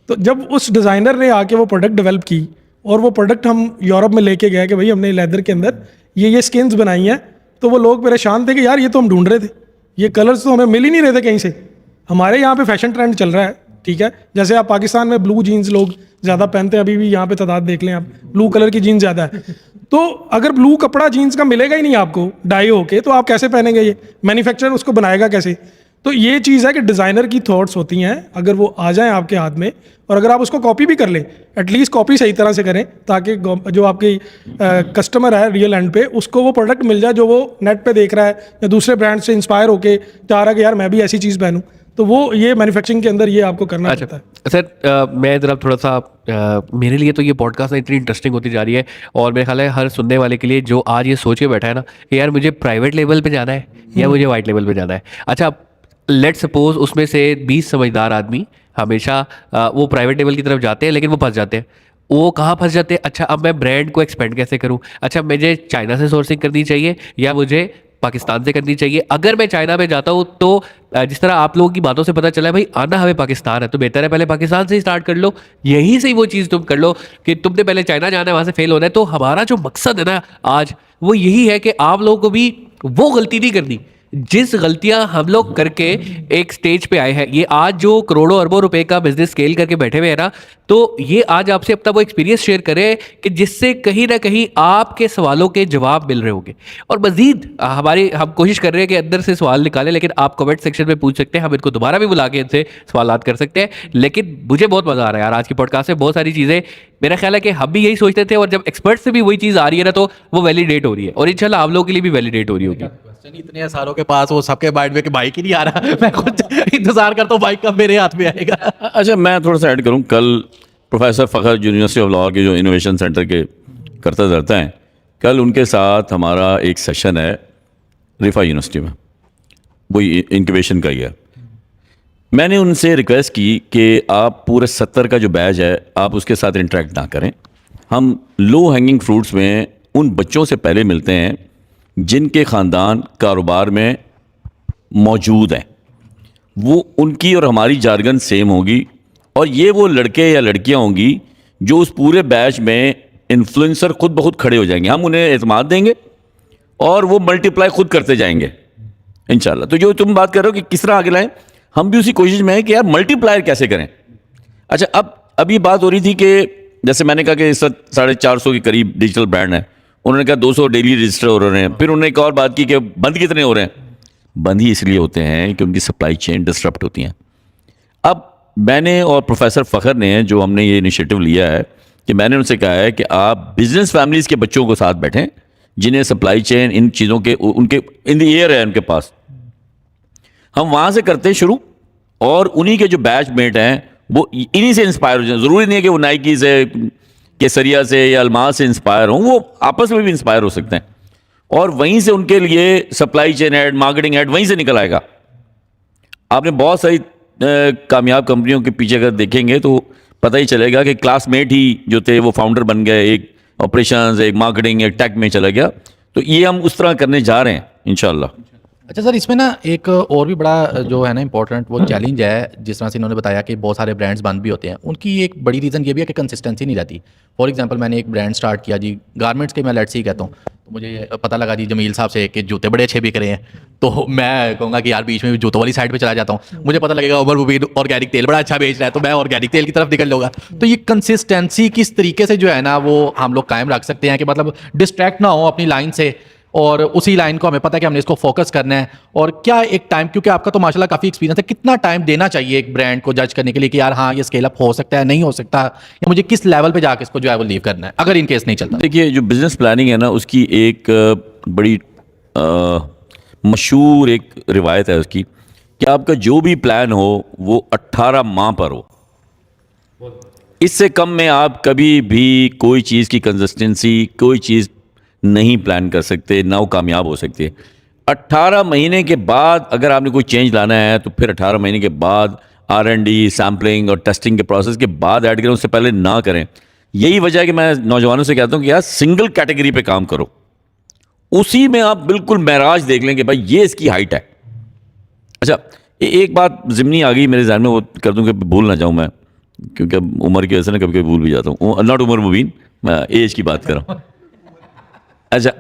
तो जब उस डिज़ाइनर ने आके वो प्रोडक्ट डेवलप की और वो प्रोडक्ट हम यूरोप में लेके गए कि भाई हमने लेदर के अंदर ये स्किन्स बनाई हैं, तो वो लोग परेशान थे कि यार ये तो हम ढूंढ रहे थे, ये कलर्स तो हमें मिल ही नहीं रहे थे कहीं से। हमारे यहाँ पे फैशन ट्रेंड चल रहा है, ठीक है, जैसे आप पाकिस्तान में ब्लू जीन्स लोग ज़्यादा पहनते हैं, अभी भी यहाँ पे तादाद देख लें आप, ब्लू कलर की जीन्स ज़्यादा है। तो अगर ब्लू कपड़ा जीन्स का मिलेगा ही नहीं आपको डाई होके, तो आप कैसे पहनेंगे, ये मैन्युफैक्चरर उसको बनाएगा कैसे। तो ये चीज़ है कि डिज़ाइनर की थॉट्स होती हैं, अगर वो आ जाएं आपके हाथ में और अगर आप उसको कॉपी भी कर लें, एटलीस्ट कॉपी सही तरह से करें ताकि जो आपकी कस्टमर है रियल एंड पे, उसको वो प्रोडक्ट मिल जाए जो वो नेट पे देख रहा है या दूसरे ब्रांड से इंस्पायर होके चाह रहा है कि यार मैं भी ऐसी चीज़ पहनूं। तो वो ये मैन्युफैक्चरिंग के अंदर ये आपको करना पड़ता है। सर मैं ज़रा थोड़ा सा मेरे लिए तो ये पॉडकास्ट इतनी इंटरेस्टिंग होती जा रही है, और मेरे ख्याल है हर सुनने वाले के लिए जो आज ये सोच के बैठा है ना कि यार मुझे प्राइवेट लेवल पे जाना है या मुझे वाइट लेवल पे जाना है। अच्छा, लेट सपोज उसमें से 20 समझदार आदमी हमेशा वो प्राइवेट लेवल की तरफ जाते हैं, लेकिन वो फंस जाते हैं। वो कहाँ फंस जाते हैं? अच्छा, अब मैं ब्रांड को एक्सपेंड कैसे करूँ? अच्छा, मुझे चाइना से सोर्सिंग करनी चाहिए या मुझे पाकिस्तान से करनी चाहिए। अगर मैं चाइना में जाता हूँ तो जिस तरह आप लोगों की बातों से पता चला है भाई आना हमें पाकिस्तान है, तो बेहतर है पहले पाकिस्तान से ही स्टार्ट कर लो, यहीं से ही वो चीज़ तुम कर लो कि तुमने पहले चाइना जाना है, वहाँ से फेल होना है। तो हमारा जो मकसद है ना आज वो यही है कि आप लोगों को भी वो गलती नहीं करनी जिस गलतियां हम लोग करके एक स्टेज पे आए हैं। ये आज जो करोड़ों अरबों रुपए का बिजनेस स्केल करके बैठे हुए हैं ना, तो ये आज आपसे अपना वो एक्सपीरियंस शेयर करें कि जिससे कहीं ना कहीं आपके सवालों के जवाब मिल रहे होंगे। और मजीद हम कोशिश कर रहे हैं कि अंदर से सवाल निकालें, लेकिन आप कमेंट सेक्शन में पूछ सकते हैं, हम इनको दोबारा भी बुला के इनसे सवालात कर सकते हैं। लेकिन मुझे बहुत मजा आ रहा है यार आज की पॉडकास्ट से, बहुत सारी चीज़ें मेरा ख्याल है कि हम भी यही सोचते थे, और जब एक्सपर्ट से भी वही चीज़ आ रही है ना तो वो वैलिडेट हो रही है, और इंशाल्लाह आप लोगों के लिए भी वैलिडेट हो रही होगी। इतने सारों के पास वो सबके माइंड में कि बाइक ही नहीं आ रहा मैं खुद इंतजार करता हूँ बाइक कब मेरे हाथ में आएगा। अच्छा, मैं थोड़ा सा ऐड करूं, कल professor Fakhar university of Lahore के जो इनोवेशन सेंटर के करता धरता हैं, कल उनके साथ हमारा एक सेशन है रिफा यूनिवर्सिटी में, वही इंक्यूबेशन का ही है। मैंने उनसे रिक्वेस्ट की कि आप पूरे 70 का जो बैच है आप उसके साथ इंटरेक्ट ना करें, हम लो हैंगिंग फ्रूट्स में उन बच्चों से पहले मिलते हैं जिनके ख़ानदान कारोबार में मौजूद हैं, वो उनकी और हमारी जारगन सेम होगी, और ये वो लड़के या लड़कियां होंगी जो उस पूरे बैच में इन्फ्लुएंसर खुद ब खुद खड़े हो जाएंगे। हम उन्हें एतमाद देंगे और वो मल्टीप्लाई खुद करते जाएंगे इंशाल्लाह। तो जो तुम बात कर रहे हो कि किस तरह आगे लाएं, हम भी उसी कोशिश में है कि यार मल्टीप्लायर कैसे करें। अच्छा, अब ये बात हो रही थी कि जैसे मैंने कहा कि इस वक्त 450 के करीब डिजिटल ब्रांड है, उन्होंने कहा 200 डेली रजिस्टर हो रहे हैं। फिर उन्होंने एक और बात की कि बंद कितने हो रहे हैं। बंद ही इसलिए होते हैं कि उनकी सप्लाई चेन डिस्टर्ब होती हैं। अब मैंने और प्रोफेसर फ़खर ने जो हमने ये इनिशिएटिव लिया है कि मैंने उनसे कहा है कि आप बिजनेस फैमिलीज़ के बच्चों को साथ बैठें जिन्हें सप्लाई चेन इन चीज़ों के उनके इन द एयर है उनके पास, हम वहाँ से करते हैं शुरू, और उन्हीं के जो बैचमेट हैं वो इन्हीं से इंस्पायर हो जाए। ज़रूरी नहीं है कि वो नाइकी से, केसरिया से या अलमास से इंस्पायर हों, वो आपस में भी इंस्पायर हो सकते हैं, और वहीं से उनके लिए supply chain add, marketing add वहीं से निकल आएगा। आपने बहुत सारी कामयाब कंपनियों के पीछे अगर देखेंगे तो पता ही चलेगा कि क्लासमेट ही जो थे वो फाउंडर बन गए, एक ऑपरेशंस, एक मार्केटिंग, एक टेक में चला गया। तो ये हम उस तरह करने जा रहे हैं इंशाल्लाह। अच्छा सर, इसमें ना एक और भी बड़ा जो है ना इंपॉर्टेंट वो चैलेंज है, जिस तरह से इन्होंने बताया कि बहुत सारे ब्रांड्स बंद भी होते हैं, उनकी एक बड़ी रीज़न ये भी है कि कंसिस्टेंसी नहीं रहती। फॉर एग्जांपल मैंने एक ब्रांड स्टार्ट किया जी गारमेंट्स के, मैं लेट्स सी कहता हूँ, तो मुझे पता लगा जी जमील साहब से कि जूते बड़े अच्छे बिक रहे हैं, तो मैं कहूँगा कि यार बीच में जूतों वाली साइड पे चला जाता हूँ, मुझे पता लगेगा उमर मुबीन ऑर्गेनिक तेल बड़ा अच्छा बेच रहा है तो मैं ऑर्गेनिक तेल की तरफ निकल लूँगा। तो ये कंसिस्टेंसी किस तरीके से जो है ना वो हम लोग कायम रख सकते हैं कि मतलब डिस्ट्रैक्ट ना हो अपनी लाइन से, और उसी लाइन को हमें पता है कि हमने इसको फोकस करना है। और क्या एक टाइम, क्योंकि आपका तो माशाल्लाह काफ़ी एक्सपीरियंस है, कितना टाइम देना चाहिए एक ब्रांड को जज करने के लिए कि यार हाँ ये स्केल अप हो सकता है, नहीं हो सकता, या मुझे किस लेवल पे जाके इसको जो है वो लीव करना है अगर इन केस नहीं चलता? देखिए, जो बिज़नेस प्लानिंग है ना उसकी एक बड़ी मशहूर एक रिवायत है उसकी कि आपका जो भी प्लान हो वो 18 माह पर हो। इससे कम में आप कभी भी कोई चीज़ की कंसिस्टेंसी, कोई चीज़ नहीं प्लान कर सकते, ना वो कामयाब हो सकती है। 18 महीने के बाद अगर आपने कोई चेंज लाना है तो फिर 18 महीने के बाद R&D, सैम्पलिंग और टेस्टिंग के प्रोसेस के बाद ऐड करें, उससे पहले ना करें। यही वजह है कि मैं नौजवानों से कहता हूँ कि यार सिंगल कैटेगरी पे काम करो, उसी में आप बिल्कुल महराज देख लें कि भाई ये इसकी हाइट है। अच्छा, एक बात ज़िमनी आ गई मेरे ज़हन में, वो कर दूँ कि भूल ना जाऊँ मैं, क्योंकि अब उम्र की वजह से ना कभी कभी भूल भी जाता हूँ। नॉट उमर मुबीन, मैं एज की बात कर रहा हूँ। अच्छा,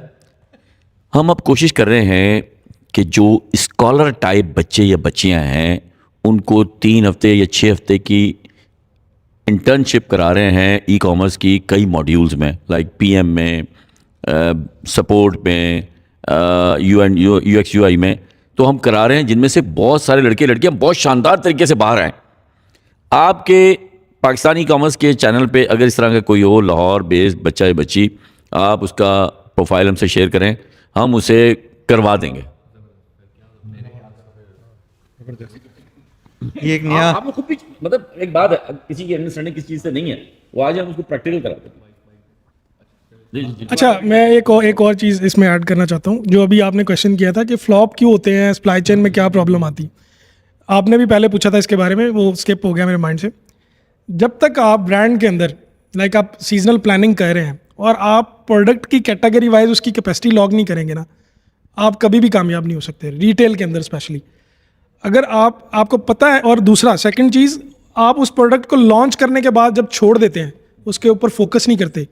हम अब कोशिश कर रहे हैं कि जो स्कॉलर टाइप बच्चे या बच्चियां हैं उनको 3 हफ्ते या 6 हफ्ते की इंटर्नशिप करा रहे हैं ई कॉमर्स की कई मॉड्यूल्स में, लाइक PM में, सपोर्ट में, UX UI में। तो हम करा रहे हैं जिनमें से बहुत सारे लड़के लड़कियां बहुत शानदार तरीके से बाहर आएँ। आपके पाकिस्तानी ई कॉमर्स के चैनल पे अगर इस तरह का कोई हो लाहौर बेस्ड बच्चा या बच्ची, आप उसका प्रोफाइल हमसे शेयर करें, हम उसे करवा देंगे। ये एक नया आप खुद भी, मतलब एक बात है, किसी की अंडरस्टैंडिंग किस चीज़ से नहीं है, वो आज हम उसको प्रैक्टिकल कराते हैं। अच्छा, मैं एक और चीज़ इसमें ऐड करना चाहता हूँ। जो अभी आपने क्वेश्चन किया था कि फ्लॉप क्यों होते हैं, सप्लाई चेन में क्या प्रॉब्लम आती, आपने भी पहले पूछा था इसके बारे में, वो स्किप हो गया मेरे माइंड से। जब तक आप ब्रांड के अंदर लाइक आप सीजनल प्लानिंग कर रहे हैं और आप प्रोडक्ट की कैटेगरी वाइज उसकी कैपेसिटी लॉग नहीं करेंगे ना, आप कभी भी कामयाब नहीं हो सकते, रिटेल के अंदर स्पेशली। अगर आपको पता है, और दूसरा सेकंड चीज़, आप उस प्रोडक्ट को लॉन्च करने के बाद जब छोड़ देते हैं, उसके ऊपर फोकस नहीं करते।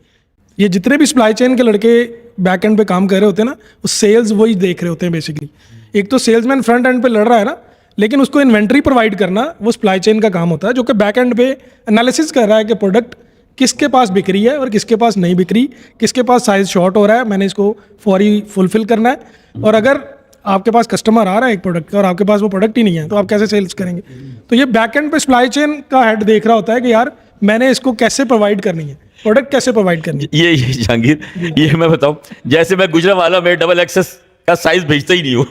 ये जितने भी सप्लाई चेन के लड़के बैक एंड पे काम कर रहे होते हैं ना, वो सेल्स वही देख रहे होते हैं बेसिकली। एक तो सेल्समैन फ्रंट एंड पे लड़ रहा है ना, लेकिन उसको इन्वेंट्री प्रोवाइड करना वो सप्लाई चेन का काम होता है, जो कि बैक एंड पे एनालिसिस कर रहा है कि प्रोडक्ट किसके पास बिक रही है और किसके पास नहीं बिक रही, किसके पास साइज शॉर्ट हो रहा है, मैंने इसको फौरी फुलफिल करना है। और अगर आपके पास कस्टमर आ रहा है एक प्रोडक्ट का और आपके पास वो प्रोडक्ट ही नहीं है, तो आप कैसे सेल्स करेंगे? तो ये बैक एंड पे सप्लाई चेन का हेड देख रहा होता है कि यार मैंने इसको कैसे प्रोवाइड करनी है, प्रोडक्ट कैसे प्रोवाइड करनी है। ये जहांगीर, ये मैं बताऊं, जैसे मैं गुजरांवाला में डबल एक्सेस का साइज भेजता ही नहीं हूँ।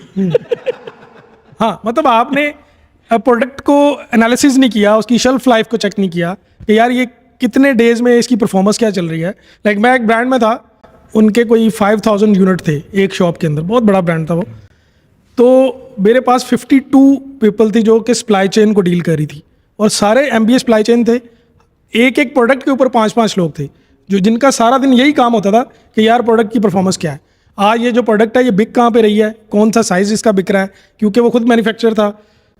हाँ, मतलब आपने प्रोडक्ट को एनालिसिस नहीं किया, उसकी शेल्फ लाइफ को चेक नहीं किया कि यार ये कितने डेज में इसकी परफॉर्मेंस क्या चल रही है। लाइक मैं एक ब्रांड में था, उनके कोई 5000 यूनिट थे एक शॉप के अंदर, बहुत बड़ा ब्रांड था वो। तो मेरे पास 52 पीपल थी जो कि सप्लाई चेन को डील कर रही थी, और सारे MBA सप्लाई चेन थे। एक एक प्रोडक्ट के ऊपर 5-5 लोग थे, जो जिनका सारा दिन यही काम होता था कि यार प्रोडक्ट की परफॉर्मेंस क्या है, आज ये जो प्रोडक्ट है ये बिक कहाँ पे रही है, कौन सा साइज़ इसका बिक रहा है, क्योंकि वो खुद मैन्युफैक्चर था।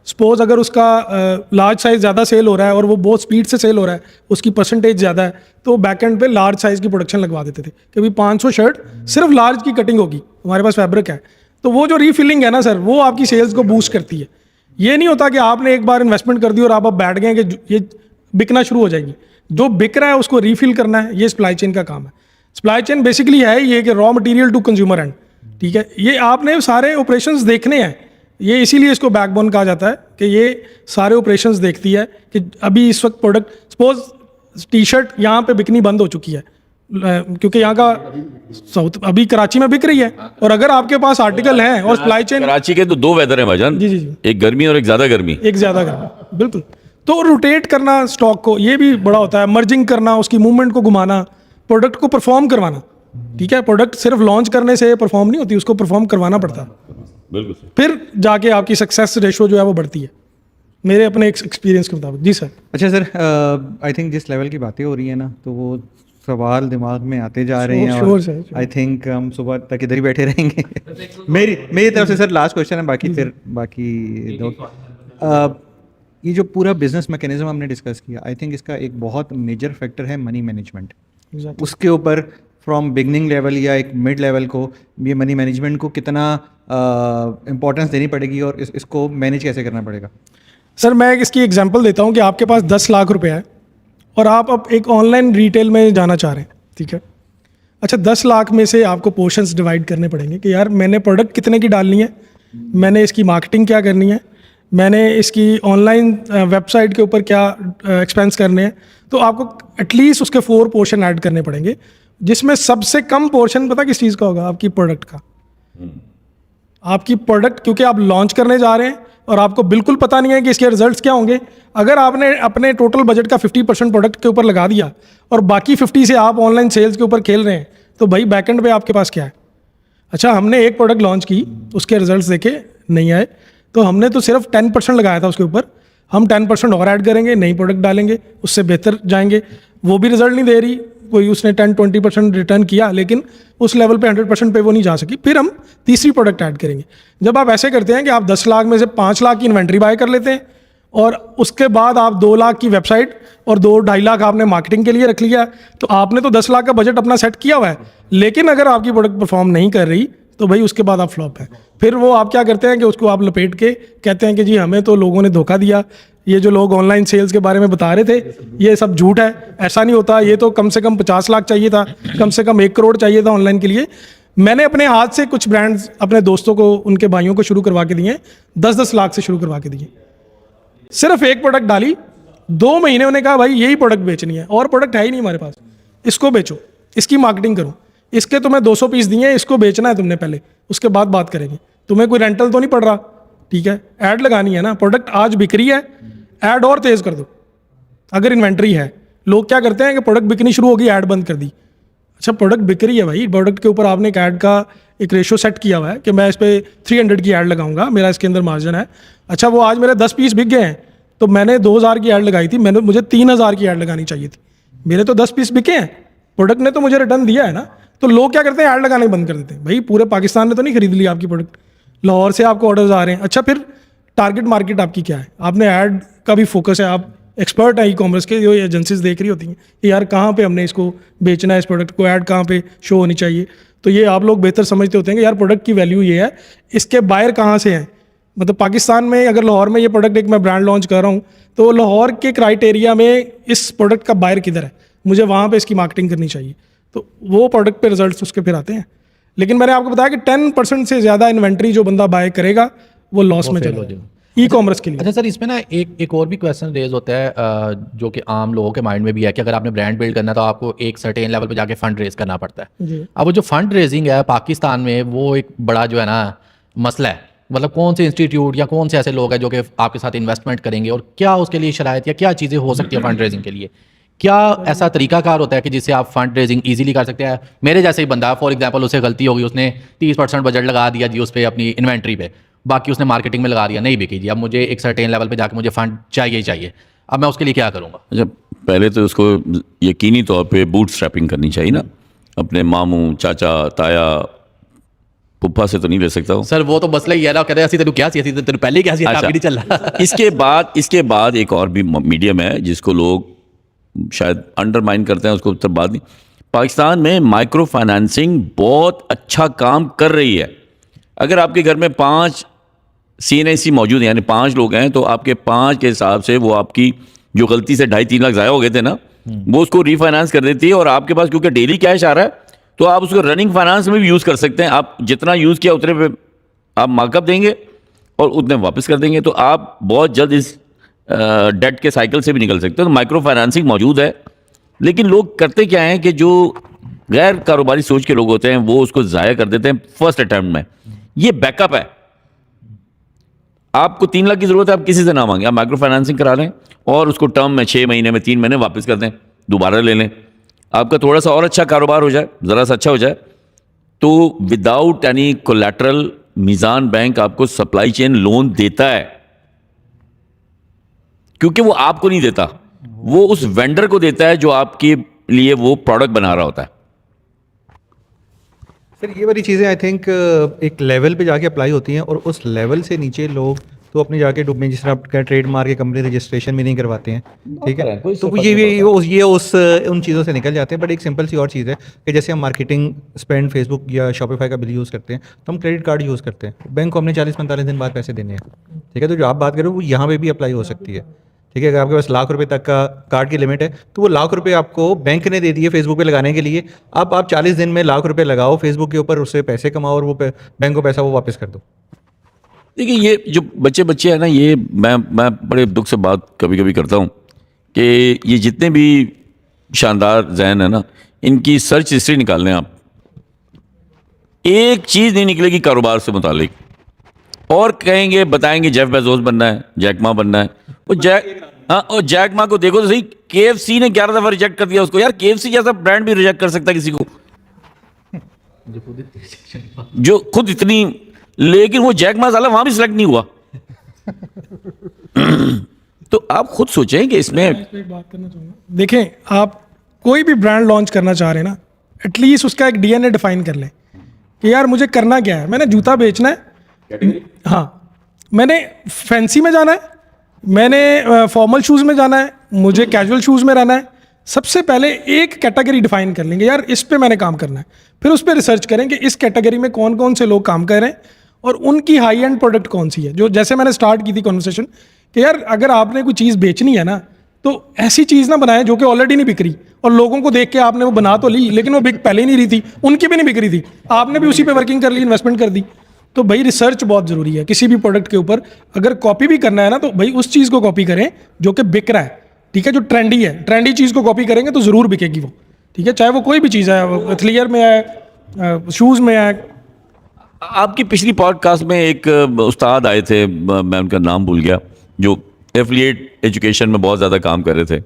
सपोज अगर उसका लार्ज साइज़ ज़्यादा सेल हो रहा है और वो बहुत स्पीड से सेल हो रहा है, उसकी परसेंटेज ज़्यादा है, तो बैक एंड पे लार्ज साइज़ की प्रोडक्शन लगवा देते थे कि भाई 500 शर्ट सिर्फ लार्ज की कटिंग होगी, हमारे पास फैब्रिक है। तो वो जो रीफिलिंग है ना सर, वो आपकी सेल्स को बूस्ट करती है। ये नहीं होता कि आपने एक बार इन्वेस्टमेंट कर दी और आप अब बैठ गए कि ये बिकना शुरू हो जाएगी। जो बिक रहा है उसको रीफिल करना है, ये सप्लाई चेन का काम है। सप्लाई चेन बेसिकली है ये कि raw material to consumer end, ठीक है। ये आपने सारे ऑपरेशंस देखने हैं, ये इसीलिए इसको बैकबोन कहा जाता है कि ये सारे ऑपरेशंस देखती है कि अभी इस वक्त प्रोडक्ट, सपोज टी-शर्ट यहाँ पे बिकनी बंद हो चुकी है क्योंकि यहाँ का साउथ अभी कराची में बिक रही है, और अगर आपके पास आर्टिकल है और सप्लाई चेन, कराची के तो 2 वेदर हैं भाईजान, जी जी जी, एक गर्मी और एक ज्यादा गर्मी। एक ज़्यादा करना, बिल्कुल। तो रोटेट करना स्टॉक को, ये भी बड़ा होता है। मर्जिंग करना, उसकी मूवमेंट को घुमाना, प्रोडक्ट को परफॉर्म करवाना, ठीक है। प्रोडक्ट सिर्फ लॉन्च करने से परफॉर्म नहीं होती, उसको परफॉर्म करवाना पड़ता है, बिल्कुल। फिर जाके आपकी सक्सेस रेशो जो है वो बढ़ती है, मेरे अपने एक्सपीरियंस के मुताबिक। जी सर। अच्छा सर, आई थिंक जिस लेवल की बातें हो रही है ना, तो वो सवाल दिमाग में आते जा रहे हैं, Sure, sure. आई थिंक हम सुबह तक इधर ही बैठे रहेंगे। मेरी तरफ से सर लास्ट क्वेश्चन है, बाकी फिर बाकी ये जो पूरा बिजनेस मैकेनिज्म हमने डिस्कस किया, आई थिंक इसका एक बहुत मेजर फैक्टर है मनी मैनेजमेंट। उसके ऊपर फ्रॉम बिगनिंग लेवल या एक मिड लेवल को ये मनी मैनेजमेंट को कितना इम्पोर्टेंस देनी पड़ेगी और इसको मैनेज कैसे करना पड़ेगा? सर मैं इसकी एग्जांपल देता हूँ कि आपके पास 10 लाख रुपए है और आप अब एक ऑनलाइन रिटेल में जाना चाह रहे हैं, ठीक है। अच्छा, 10 लाख में से आपको पोर्शंस डिवाइड करने पड़ेंगे कि यार मैंने प्रोडक्ट कितने की डालनी है, मैंने इसकी मार्केटिंग क्या करनी है, मैंने इसकी ऑनलाइन वेबसाइट के ऊपर क्या एक्सपेंस करने हैं। तो आपको एटलीस्ट उसके 4 पोर्शन ऐड करने पड़ेंगे, जिसमें सबसे कम पोर्शन पता किस चीज़ का होगा? आपकी प्रोडक्ट का। आपकी प्रोडक्ट, क्योंकि आप लॉन्च करने जा रहे हैं और आपको बिल्कुल पता नहीं है कि इसके रिजल्ट्स क्या होंगे। अगर आपने अपने टोटल बजट का 50% प्रोडक्ट के ऊपर लगा दिया और बाकी 50 से आप ऑनलाइन सेल्स के ऊपर खेल रहे हैं, तो भाई बैकएंड पे आपके पास क्या है? अच्छा, हमने एक प्रोडक्ट लॉन्च की, उसके रिजल्ट्स देखे नहीं आए, तो हमने तो सिर्फ 10% लगाया था उसके ऊपर। हम 10% और ऐड करेंगे, नई प्रोडक्ट डालेंगे, उससे बेहतर जाएंगे, वो भी रिजल्ट नहीं दे रही, कोई उसने 10-20% रिटर्न किया, लेकिन उस लेवल पे 100% पे वो नहीं जा सकी, फिर हम तीसरी प्रोडक्ट ऐड करेंगे। जब आप ऐसे करते हैं कि आप 10 लाख में से 5 लाख की इन्वेंट्री बाय कर लेते हैं और उसके बाद आप 2 लाख की वेबसाइट और 2-2.5 लाख आपने मार्केटिंग के लिए रख लिया, तो आपने तो 10 लाख का बजट अपना सेट किया हुआ है। लेकिन अगर आपकी प्रोडक्ट परफॉर्म नहीं कर रही, तो भाई उसके बाद आप फ्लॉप है। फिर वो आप क्या करते हैं कि उसको आप लपेट के कहते हैं कि जी हमें तो लोगों ने धोखा दिया, ये जो लोग ऑनलाइन सेल्स के बारे में बता रहे थे ये सब झूठ है, ऐसा नहीं होता, ये तो कम से कम 50 लाख चाहिए था, कम से कम 1 करोड़ चाहिए था ऑनलाइन के लिए। मैंने अपने हाथ से कुछ ब्रांड्स अपने दोस्तों को, उनके भाइयों को शुरू करवा के दिए, 10-10 लाख से शुरू करवा के दिए। सिर्फ एक प्रोडक्ट डाली, 2 महीने उन्होंने कहा भाई यही प्रोडक्ट बेचनी है, और प्रोडक्ट है ही नहीं हमारे पास, इसको बेचो, इसकी मार्केटिंग करो, इसके तुम्हें 200 पीस दिए हैं, इसको बेचना है तुमने पहले, उसके बाद बात करेंगे। तुम्हें कोई रेंटल तो नहीं पड़ रहा, ठीक है, ऐड लगानी है ना, प्रोडक्ट आज बिक रही है, ऐड और तेज कर दो। अगर इन्वेंट्री है, लोग क्या करते हैं कि प्रोडक्ट बिकनी शुरू होगी, ऐड बंद कर दी। अच्छा, प्रोडक्ट बिक रही है भाई, प्रोडक्ट के ऊपर आपने एक ऐड का एक रेशो सेट किया हुआ है कि मैं इस पर 300 की ऐड लगाऊंगा, मेरा इसके अंदर मार्जिन है। अच्छा, वो आज मेरे 10 पीस बिक गए हैं, तो मैंने 2000 की ऐड लगाई थी, मुझे 3000 की ऐड लगानी चाहिए थी, मेरे तो 10 पीस बिके हैं, प्रोडक्ट ने तो मुझे रिटर्न दिया है ना। तो लोग क्या करते हैं, ऐड लगाने बंद कर देते हैं। भाई पूरे पाकिस्तान ने तो नहीं खरीद ली आपकी प्रोडक्ट, लाहौर से आपको ऑर्डर्स आ रहे हैं। अच्छा, फिर टारगेट मार्केट आपकी क्या है? आपने ऐड का भी फोकस है, आप एक्सपर्ट है ई कॉमर्स के, जो एजेंसीज देख रही होती हैं कि यार कहाँ पे हमने इसको बेचना है, इस प्रोडक्ट को ऐड कहाँ पे शो होनी चाहिए। तो ये आप लोग बेहतर समझते होते हैं कि यार प्रोडक्ट की वैल्यू ये है, इसके बायर कहाँ से हैं। मतलब पाकिस्तान में अगर लाहौर में ये प्रोडक्ट एक मैं ब्रांड लॉन्च कर रहा हूँ, तो लाहौर के क्राइटेरिया में इस प्रोडक्ट का बायर किधर है, मुझे वहाँ पे इसकी मार्केटिंग करनी चाहिए। तो वो प्रोडक्ट पे रिजल्ट्स उसके फिर आते हैं। लेकिन मैंने आपको बताया कि 10% से ज़्यादा इन्वेंट्री जो बंदा बाय करेगा वो लॉस में चला जाएगा ई कॉमर्स के लिए। अच्छा सर, इसमें ना एक और भी क्वेश्चन रेज होता है जो कि आम लोगों के माइंड में भी है कि अगर आपने ब्रांड बिल्ड करना है तो आपको एक सर्टेन लेवल पे जाके फंड रेज करना पड़ता है। जी। अब वो जो फंड रेजिंग है पाकिस्तान में, वो एक बड़ा जो है ना मसला है। मतलब कौन से इंस्टीट्यूट या कौन से ऐसे लोग हैं जो कि आपके साथ इन्वेस्टमेंट करेंगे, और क्या उसके लिए शराइत या क्या चीज़ें हो सकती है फंड रेजिंग के लिए? क्या ऐसा तरीकाकार होता है कि जिससे आप फंड रेजिंग इजीली कर सकते हैं? मेरे जैसे ही बंदा, फॉर एग्जांपल, उसे गलती होगी, उसने 30% बजट लगा दिया जी उस पर अपनी इन्वेंट्री पे, बाकी उसने मार्केटिंग में लगा दिया, नहीं बिकी जी, अब मुझे एक सर्टेन लेवल पे जाकर मुझे फंड चाहिए ही चाहिए, अब मैं उसके लिए क्या करूँगा? अच्छा, पहले तो उसको यकीनी तौर पे बूट स्ट्रैपिंग करनी चाहिए ना, अपने मामू, चाचा, ताया, पुप्पा से तो नहीं ले सकता हूँ। सर वो तो मसला ही है ना, कहते हैं तेरे क्या सी तेरे पहले ही क्या सी नहीं चल रहा। इसके बाद एक और भी मीडियम है जिसको लोग शायद अंडरमाइन करते हैं, उसको उत्तर बाद नहीं। पाकिस्तान में माइक्रो फाइनेंसिंग बहुत अच्छा काम कर रही है। अगर आपके घर में 5 CNIC मौजूद हैं, यानी 5 लोग हैं, तो आपके 5 के हिसाब से वो आपकी जो गलती से 2.5-3 लाख ज़ाया हो गए थे ना, वो उसको रीफाइनेंस कर देती है। और आपके पास क्योंकि डेली कैश आ रहा है, तो आप उसको रनिंग फाइनेंस में भी यूज़ कर सकते हैं। आप जितना यूज़ किया उतने पे आप मार्कअप देंगे और उतने वापस कर देंगे, तो आप बहुत जल्द इस डेट के साइकिल से भी निकल सकते हैं। तो माइक्रो फाइनेंसिंग मौजूद है, लेकिन लोग करते क्या हैं कि जो गैर कारोबारी सोच के लोग होते हैं वो उसको ज़ाया कर देते हैं फर्स्ट अटैम्प्ट में। ये बैकअप है। आपको 3 लाख की ज़रूरत है, आप किसी से ना मांगे, आप माइक्रो फाइनेंसिंग करा लें और उसको टर्म में 6 महीने में 3 महीने वापस कर दें, दोबारा ले लें। आपका थोड़ा सा और अच्छा कारोबार हो जाए, ज़रा सा अच्छा हो जाए, तो विदाउट एनी कोलैटरल मीज़ान बैंक आपको सप्लाई चेन लोन देता है, क्योंकि वो आपको नहीं देता, वो उस वेंडर को देता है जो आपके लिए वो प्रोडक्ट बना रहा होता है। सर ये वाली चीज़ें आई थिंक एक लेवल पे जाके अप्लाई होती हैं, और उस लेवल से नीचे लोग तो अपने जाके डूब में, जिस तरह आपका ट्रेडमार्क या कंपनी रजिस्ट्रेशन भी नहीं करवाते हैं, ठीक है, तो ये उन चीज़ों से निकल जाते हैं। बट एक सिंपल सी और चीज़ है कि जैसे हम मार्केटिंग स्पेंड फेसबुक या शॉपिफाई का बिल यूज़ करते हैं, तो हम क्रेडिट कार्ड यूज़ करते हैं, बैंक को हमने 40-45 दिन बाद पैसे देने हैं, ठीक है। तो जो आप बात करो वो यहाँ पे भी अप्लाई हो सकती है, ठीक है। अगर आपके पास ₹1,00,000 तक का कार्ड की लिमिट है, तो वो ₹1,00,000 आपको बैंक ने दे दिए फेसबुक पे लगाने के लिए। अब आप 40 दिन में ₹1,00,000 लगाओ फेसबुक के ऊपर, उससे पैसे कमाओ और वो बैंक को पैसा वो वापस कर दो। देखिए, ये जो बच्चे हैं ना, ये मैं बड़े दुख से बात कभी कभी करता हूँ कि ये जितने भी शानदार जहन है ना, इनकी सर्च हिस्ट्री निकाल लें आप, एक चीज़ नहीं निकलेगी कारोबार से मुतालिक। और कहेंगे, बताएंगे जेफ बेजोस बनना है, जैक मा बनना है। और जैक मा को देखो तो सही, KFC ने 11 दफ़ा रिजेक्ट कर दिया उसको। यार KFC जैसा ब्रांड भी रिजेक्ट कर सकता है किसी को, जो खुद इतनी, लेकिन वो जैक मा साला वहां भी सिलेक्ट नहीं हुआ। तो आप खुद सोचें कि इसमें एक बात करना चाहूँगा। देखें, आप कोई भी ब्रांड लॉन्च करना चाह रहे हैं ना, एटलीस्ट उसका एक DNA डिफाइन कर लें कि यार मुझे करना क्या है। मैंने जूता बेचना है, हाँ, मैंने फैंसी में जाना है, मैंने फॉर्मल शूज़ में जाना है, मुझे कैजुअल शूज़ में रहना है। सबसे पहले एक कैटेगरी डिफाइन कर लेंगे, यार इस पे मैंने काम करना है। फिर उस पर रिसर्च करेंगे इस कैटेगरी में कौन कौन से लोग काम कर रहे हैं और उनकी हाई एंड प्रोडक्ट कौन सी है। जो जैसे मैंने स्टार्ट की थी कॉन्वर्सेशन कि यार अगर आपने कोई चीज़ बेचनी है ना, तो ऐसी चीज़ ना बनाएं जो कि ऑलरेडी नहीं बिक रही, और लोगों को देख के आपने वो बना तो ली लेकिन वो बिक पहले ही नहीं रही थी, उनकी भी नहीं बिक रही थी, आपने भी उसी पे वर्किंग कर ली, इन्वेस्टमेंट कर दी। तो भाई रिसर्च बहुत ज़रूरी है किसी भी प्रोडक्ट के ऊपर। अगर कॉपी भी करना है ना, तो भाई उस चीज़ को कॉपी करें जो कि बिक रहा है, ठीक है, जो ट्रेंडी है। ट्रेंडी चीज़ को कॉपी करेंगे तो ज़रूर बिकेगी वो, ठीक है, चाहे वो कोई भी चीज़ है, एथलियर में है, शूज़ में है। आपकी पिछली पॉडकास्ट में एक उस्ताद आए थे, मैं उनका नाम भूल गया, जो एफिलिएट एजुकेशन में बहुत ज़्यादा काम कर रहे थे।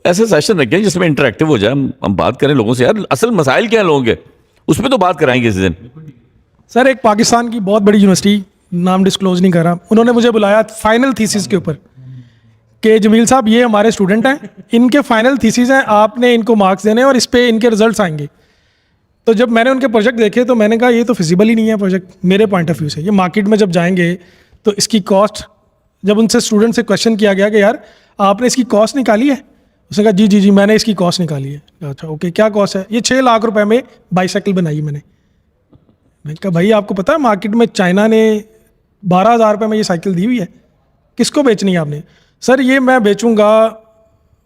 ऐसे सेशन रखें जिसमें इंटरेक्टिव हो जाए, हम बात करें लोगों से, यार असल मसाइल क्या है लोगों के, उस पर तो बात कराएंगे किसी दिन। सर, एक पाकिस्तान की बहुत बड़ी यूनिवर्सिटी, नाम डिस्क्लोज नहीं कर रहा, उन्होंने मुझे बुलाया फाइनल थीसिस के ऊपर कि जमील साहब ये हमारे स्टूडेंट हैं, इनके फाइनल थीसिस हैं, आपने इनको मार्क्स देने और इस पे इनके रिजल्ट्स आएंगे। तो जब मैंने उनके प्रोजेक्ट देखे तो मैंने कहा ये तो फिजिबल ही नहीं है प्रोजेक्ट मेरे पॉइंट ऑफ व्यू से। ये मार्केट में जब जाएंगे तो इसकी कॉस्ट, जब उनसे स्टूडेंट से क्वेश्चन किया गया कि यार आपने इसकी कॉस्ट निकाली है, उसने कहा जी जी जी मैंने इसकी कॉस्ट निकाली है। अच्छा ओके, क्या कॉस्ट है? ये 6 लाख रुपए में बाईसाइकिल बनाई मैंने कहा भाई आपको पता है मार्केट में चाइना ने 12,000 रुपये में ये साइकिल दी हुई है, किसको बेचनी है आपने? सर ये मैं बेचूंगा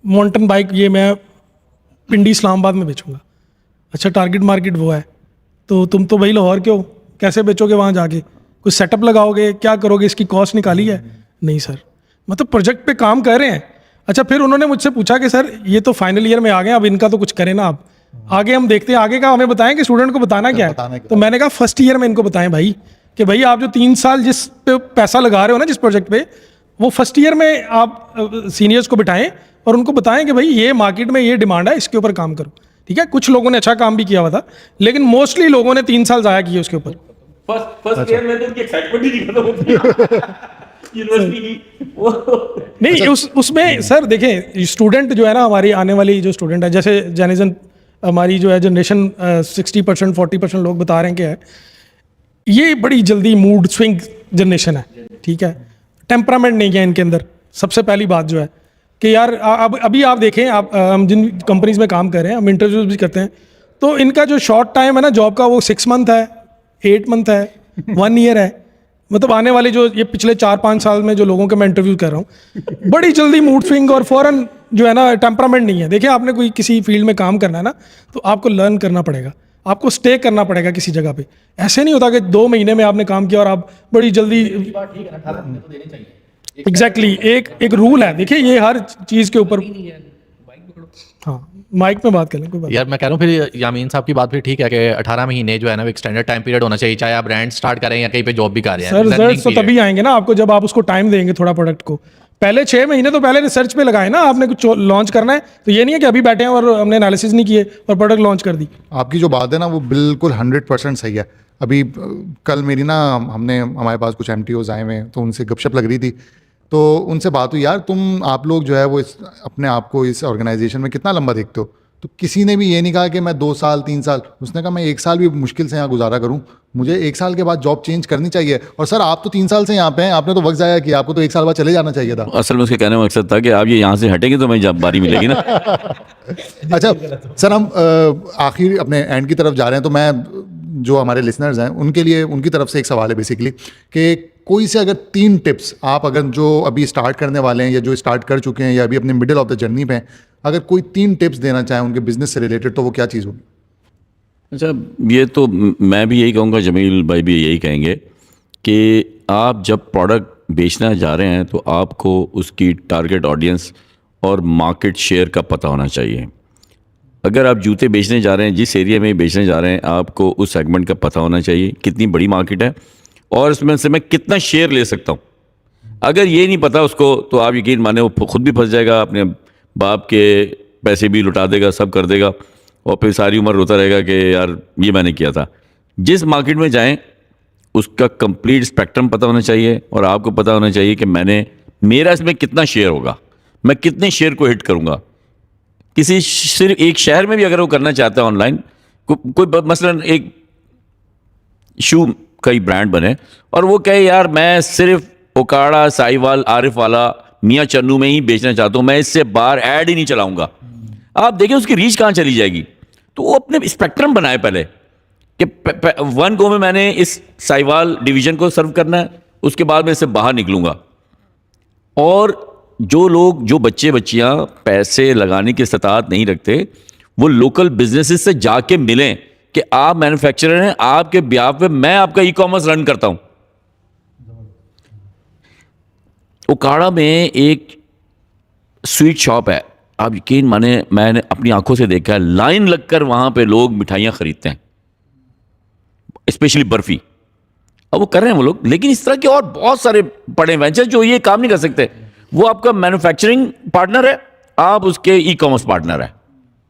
माउंटेन बाइक, ये मैं पिंडी इस्लामाबाद में बेचूंगा। अच्छा टारगेट मार्केट वो है, तो तुम तो भाई लाहौर के हो, कैसे बेचोगे वहाँ जाके? कुछ सेटअप लगाओगे, क्या करोगे? इसकी कॉस्ट निकाली है? नहीं सर, मतलब प्रोजेक्ट पे काम कर रहे हैं। अच्छा फिर उन्होंने मुझसे पूछा कि सर ये तो फाइनल ईयर में आ गए, अब इनका तो कुछ करें ना आप, आगे हम देखते हैं, आगे का हमें बताएं कि स्टूडेंट को बताना क्या है। तो मैंने कहा फर्स्ट ईयर में इनको बताएं भाई कि भाई आप जो 3 साल जिस पे पैसा लगा रहे हो ना जिस प्रोजेक्ट पे, वो फर्स्ट ईयर में आप सीनियर्स को बिठाएं और उनको बताएं कि भाई ये मार्केट में ये डिमांड है, इसके ऊपर काम करो। ठीक है, कुछ लोगों ने अच्छा काम भी किया हुआ था, लेकिन मोस्टली लोगों ने 3 साल ज़ाया किए उसके ऊपर। फर्स्ट ईयर में तो उनकी एक्साइटमेंट ही नहीं खत्म होती यूनिवर्सिटी की नहीं उसमें सर देखें, स्टूडेंट जो है ना, हमारी आने वाली जो स्टूडेंट है, जैसे जेनिजन हमारी जो है जनरेशन 60% 40% लोग बता रहे हैं कि है ये बड़ी जल्दी मूड स्विंग जनरेशन है। ठीक है, टेम्परामेंट नहीं है इनके अंदर। सबसे पहली बात जो है कि यार अब अभी आप देखें, आप हम जिन कंपनीज में काम कर रहे हैं, हम इंटरव्यूज भी करते हैं, तो इनका जो शॉर्ट टाइम है ना जॉब का, वो 6 मंथ है, 8 मंथ है, 1 ईयर है। मतलब आने वाले जो ये पिछले 4-5 साल में जो लोगों के मैं इंटरव्यू कर रहा हूँ, बड़ी जल्दी मूड स्विंग और फौरन जो है ना टेम्परामेंट नहीं है। देखिए आपने कोई किसी फील्ड में काम करना है ना, तो आपको लर्न करना पड़ेगा, आपको स्टे करना पड़ेगा किसी जगह पे। ऐसे नहीं होता कि 2 महीने में आपने काम किया और आप बड़ी जल्दी। एग्जैक्टली एक रूल है, देखिए ये हर चीज़ के ऊपर। हाँ माइक में बात कर लें, कोई बात यार मैं कह रहा हूँ फिर यामीन साहब की बात फिर ठीक है कि 18 महीने जो है ना वो एक स्टैंडर्ड टाइम पीरियड होना चाहिए, चाहे आप ब्रांड स्टार्ट करें या कहीं पे जॉब भी कर रहे हैं। सर रिजल्ट तो तभी आएंगे ना आपको जब आप उसको टाइम देंगे थोड़ा प्रोडक्ट को। पहले 6 महीने तो पहले रिसर्च पे लगाए ना, आपने कुछ लॉन्च करना है तो ये नहीं है कि अभी बैठे हैं और हमने एनालिसिस नहीं किए और प्रोडक्ट लॉन्च कर दी। आपकी जो बात है ना वो बिल्कुल 100% सही है। अभी कल मेरी ना हमारे पास कुछ MTOs आए हुए हैं, तो उनसे गपशप लग रही थी, तो उनसे बात हुई, यार आप लोग जो है वो अपने आप को इस ऑर्गेनाइजेशन में कितना लंबा देखते हो? तो किसी ने भी ये नहीं कहा कि मैं 2 साल 3 साल, उसने कहा मैं 1 साल भी मुश्किल से यहाँ गुजारा करूँ, मुझे 1 साल के बाद जॉब चेंज करनी चाहिए। और सर आप तो 3 साल से यहाँ पे हैं, आपने तो वक्त ज़ाया किया, आपको तो 1 साल बाद चले जाना चाहिए था। असल में उसके कहने का मकसद था कि आप ये यहाँ से हटेंगे तो मैं बारी मिलेगी ना। अच्छा सर, हम आखिर अपने एंड की तरफ जा रहे हैं, तो मैं जो हमारे लिसनर्स हैं उनके लिए उनकी तरफ से एक सवाल है बेसिकली कि कोई से अगर 3 टिप्स आप अगर जो अभी स्टार्ट करने वाले हैं या जो स्टार्ट कर चुके हैं या अभी अपने मिडिल ऑफ द जर्नी पे हैं, अगर कोई 3 टिप्स देना चाहें उनके बिजनेस से रिलेटेड, तो वो क्या चीज़ होगी? अच्छा ये तो मैं भी यही कहूँगा, जमील भाई भी यही कहेंगे कि आप जब प्रोडक्ट बेचना जा रहे हैं तो आपको उसकी टारगेट ऑडियंस और मार्केट शेयर का पता होना चाहिए। अगर आप जूते बेचने जा रहे हैं, जिस एरिया में बेचने जा रहे हैं, आपको उस सेगमेंट का पता होना चाहिए कितनी बड़ी मार्केट है और उसमें से मैं कितना शेयर ले सकता हूँ। अगर ये नहीं पता उसको तो आप यकीन माने वो खुद भी फंस जाएगा, अपने बाप के पैसे भी लुटा देगा, सब कर देगा और फिर सारी उम्र रोता रहेगा कि यार ये मैंने किया था। जिस मार्केट में जाएं उसका कंप्लीट स्पेक्ट्रम पता होना चाहिए और आपको पता होना चाहिए कि मेरा इसमें कितना शेयर होगा, मैं कितने शेयर को हिट करूँगा। किसी सिर्फ एक शहर में भी अगर वो करना चाहता है ऑनलाइन, कोई मसलन एक शू का ही ब्रांड बने और वो कहे यार मैं सिर्फ ओकाड़ा, साहिवाल, आरिफ वाला, मियाँ चन्नू में ही बेचना चाहता हूँ, मैं इससे बाहर ऐड ही नहीं चलाऊंगा। आप देखिए उसकी रीच कहाँ चली जाएगी। तो वो अपने स्पेक्ट्रम बनाए पहले कि 1 गो में मैंने इस साहिवाल डिवीज़न को सर्व करना है, उसके बाद मैं इससे बाहर निकलूँगा। और जो बच्चे बच्चियां पैसे लगाने की इस्तात नहीं रखते, वो लोकल बिजनेसेस से जाके मिलें कि आप मैन्युफैक्चरर हैं, आपके ब्याह पे मैं आपका ई-कॉमर्स रन करता हूं। ओकाड़ा में एक स्वीट शॉप है, आप यकीन माने मैंने अपनी आंखों से देखा है, लाइन लगकर वहां पे लोग मिठाइयां खरीदते हैं, स्पेशली बर्फी। अब वो कर रहे हैं वो लोग, लेकिन इस तरह के और बहुत सारे बड़े वेंचर जो ये काम नहीं कर सकते। वो आपका मैन्युफैक्चरिंग पार्टनर है, आप उसके ई-कॉमर्स पार्टनर है,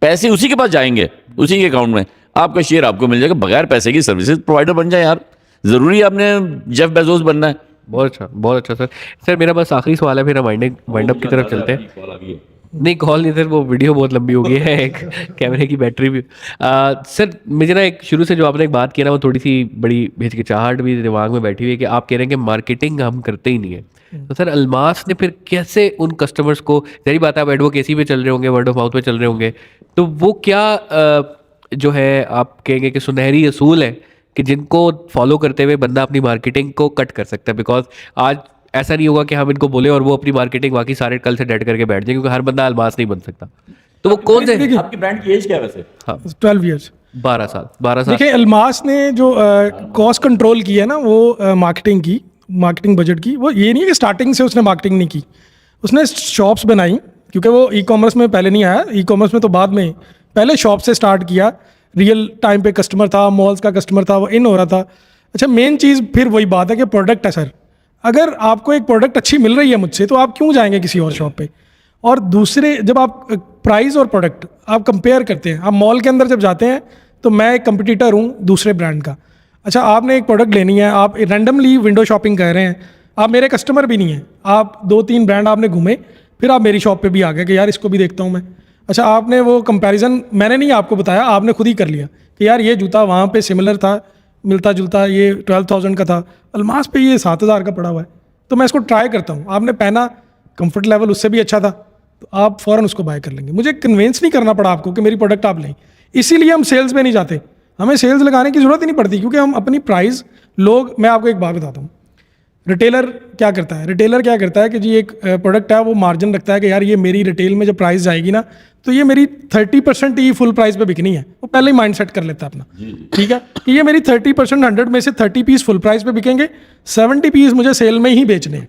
पैसे उसी के पास जाएंगे, उसी के अकाउंट में आपका शेयर आपको मिल जाएगा। बगैर पैसे की सर्विसेज प्रोवाइडर बन जाए यार, ज़रूरी है आपने जेफ बेजोस बनना है। बहुत अच्छा सर। सर मेरा बस आखिरी सवाल है, फिर हम वाइंड अप की तरफ चलते हैं। नहीं कॉल नहीं सर, वो वीडियो बहुत लंबी हो गई है, एक कैमरे की बैटरी भी। सर मुझे ना एक शुरू से जो आपने एक बात की ना वो थोड़ी सी बड़ी हिचकिचाहट भी दिमाग में बैठी हुई है कि आप कह रहे हैं कि मार्केटिंग हम करते ही नहीं है। तो सर अल्मास ने फिर कैसे उन कस्टमर्स को, जहरी बात है आप एडवोकेसी पे चल रहे होंगे, वर्ड ऑफ माउथ पे चल रहे होंगे, तो वो क्या जो है आप कहेंगे कि सुनहरी असूल है कि जिनको फॉलो करते हुए बंदा अपनी मार्केटिंग को कट कर सकता है? बिकॉज आज ऐसा नहीं होगा कि हम इनको बोले और वो अपनी मार्केटिंग बाकी सारे कल से डेड करके बैठ जाए, क्योंकि हर बंदा अल्मास नहीं बन सकता। तो वो कौन से आपकी ब्रांड की एज क्या है वैसे? हाँ 12 ईयर्स। 12 साल। देखिए अल्मास ने जो कॉस्ट कंट्रोल की है ना वो मार्केटिंग बजट की, वो ये नहीं है कि स्टार्टिंग से उसने मार्केटिंग नहीं की, उसने शॉप्स बनाई, क्योंकि वो ई कॉमर्स में पहले नहीं आया, ई कॉमर्स में तो बाद में, पहले शॉप से स्टार्ट किया, रियल टाइम पे कस्टमर था, मॉल्स का कस्टमर था, वो इन हो रहा था। अच्छा मेन चीज़ फिर वही बात है कि प्रोडक्ट है सर, अगर आपको एक प्रोडक्ट अच्छी मिल रही है मुझसे तो आप क्यों जाएंगे किसी और शॉप पे? और दूसरे जब आप प्राइस और प्रोडक्ट आप कंपेयर करते हैं, आप मॉल के अंदर जब जाते हैं तो मैं एक कंपटीटर हूँ दूसरे ब्रांड का। अच्छा आपने एक प्रोडक्ट लेनी है, आप रैंडमली विंडो शॉपिंग कर रहे हैं, आप मेरे कस्टमर भी नहीं हैं, आप 2-3 ब्रांड आपने घूमे, फिर आप मेरी शॉप पे भी आ गए कि यार इसको भी देखता हूँ मैं। अच्छा आपने वो कंपैरिजन मैंने नहीं आपको बताया, आपने खुद ही कर लिया कि यार ये जूता वहाँ पे सिमिलर था, मिलता जुलता, ये 12,000 का था, अल्मास पे ये 7,000 का पड़ा हुआ है, तो मैं इसको ट्राई करता हूँ। आपने पहना, कंफर्ट लेवल उससे भी अच्छा था, तो आप फ़ौरन उसको बाय कर लेंगे। मुझे कन्विंस नहीं करना पड़ा आपको कि मेरी प्रोडक्ट आप लें, इसीलिए हम सेल्स में नहीं जाते, हमें सेल्स लगाने की ज़रूरत ही नहीं पड़ती, क्योंकि हम अपनी प्राइस मैं आपको एक बात बताता हूँ, रिटेलर क्या करता है कि जी एक प्रोडक्ट है वो मार्जिन रखता है कि यार ये मेरी रिटेल में जब प्राइस जाएगी ना तो ये मेरी 30% ही फुल प्राइस पे बिकनी है, वो पहले ही माइंड सेट कर लेता है अपना, ठीक है कि ये मेरी 30%, 100 में से 30 पीस फुल प्राइस पे बिकेंगे, 70 पीस मुझे सेल में ही बेचने हैं।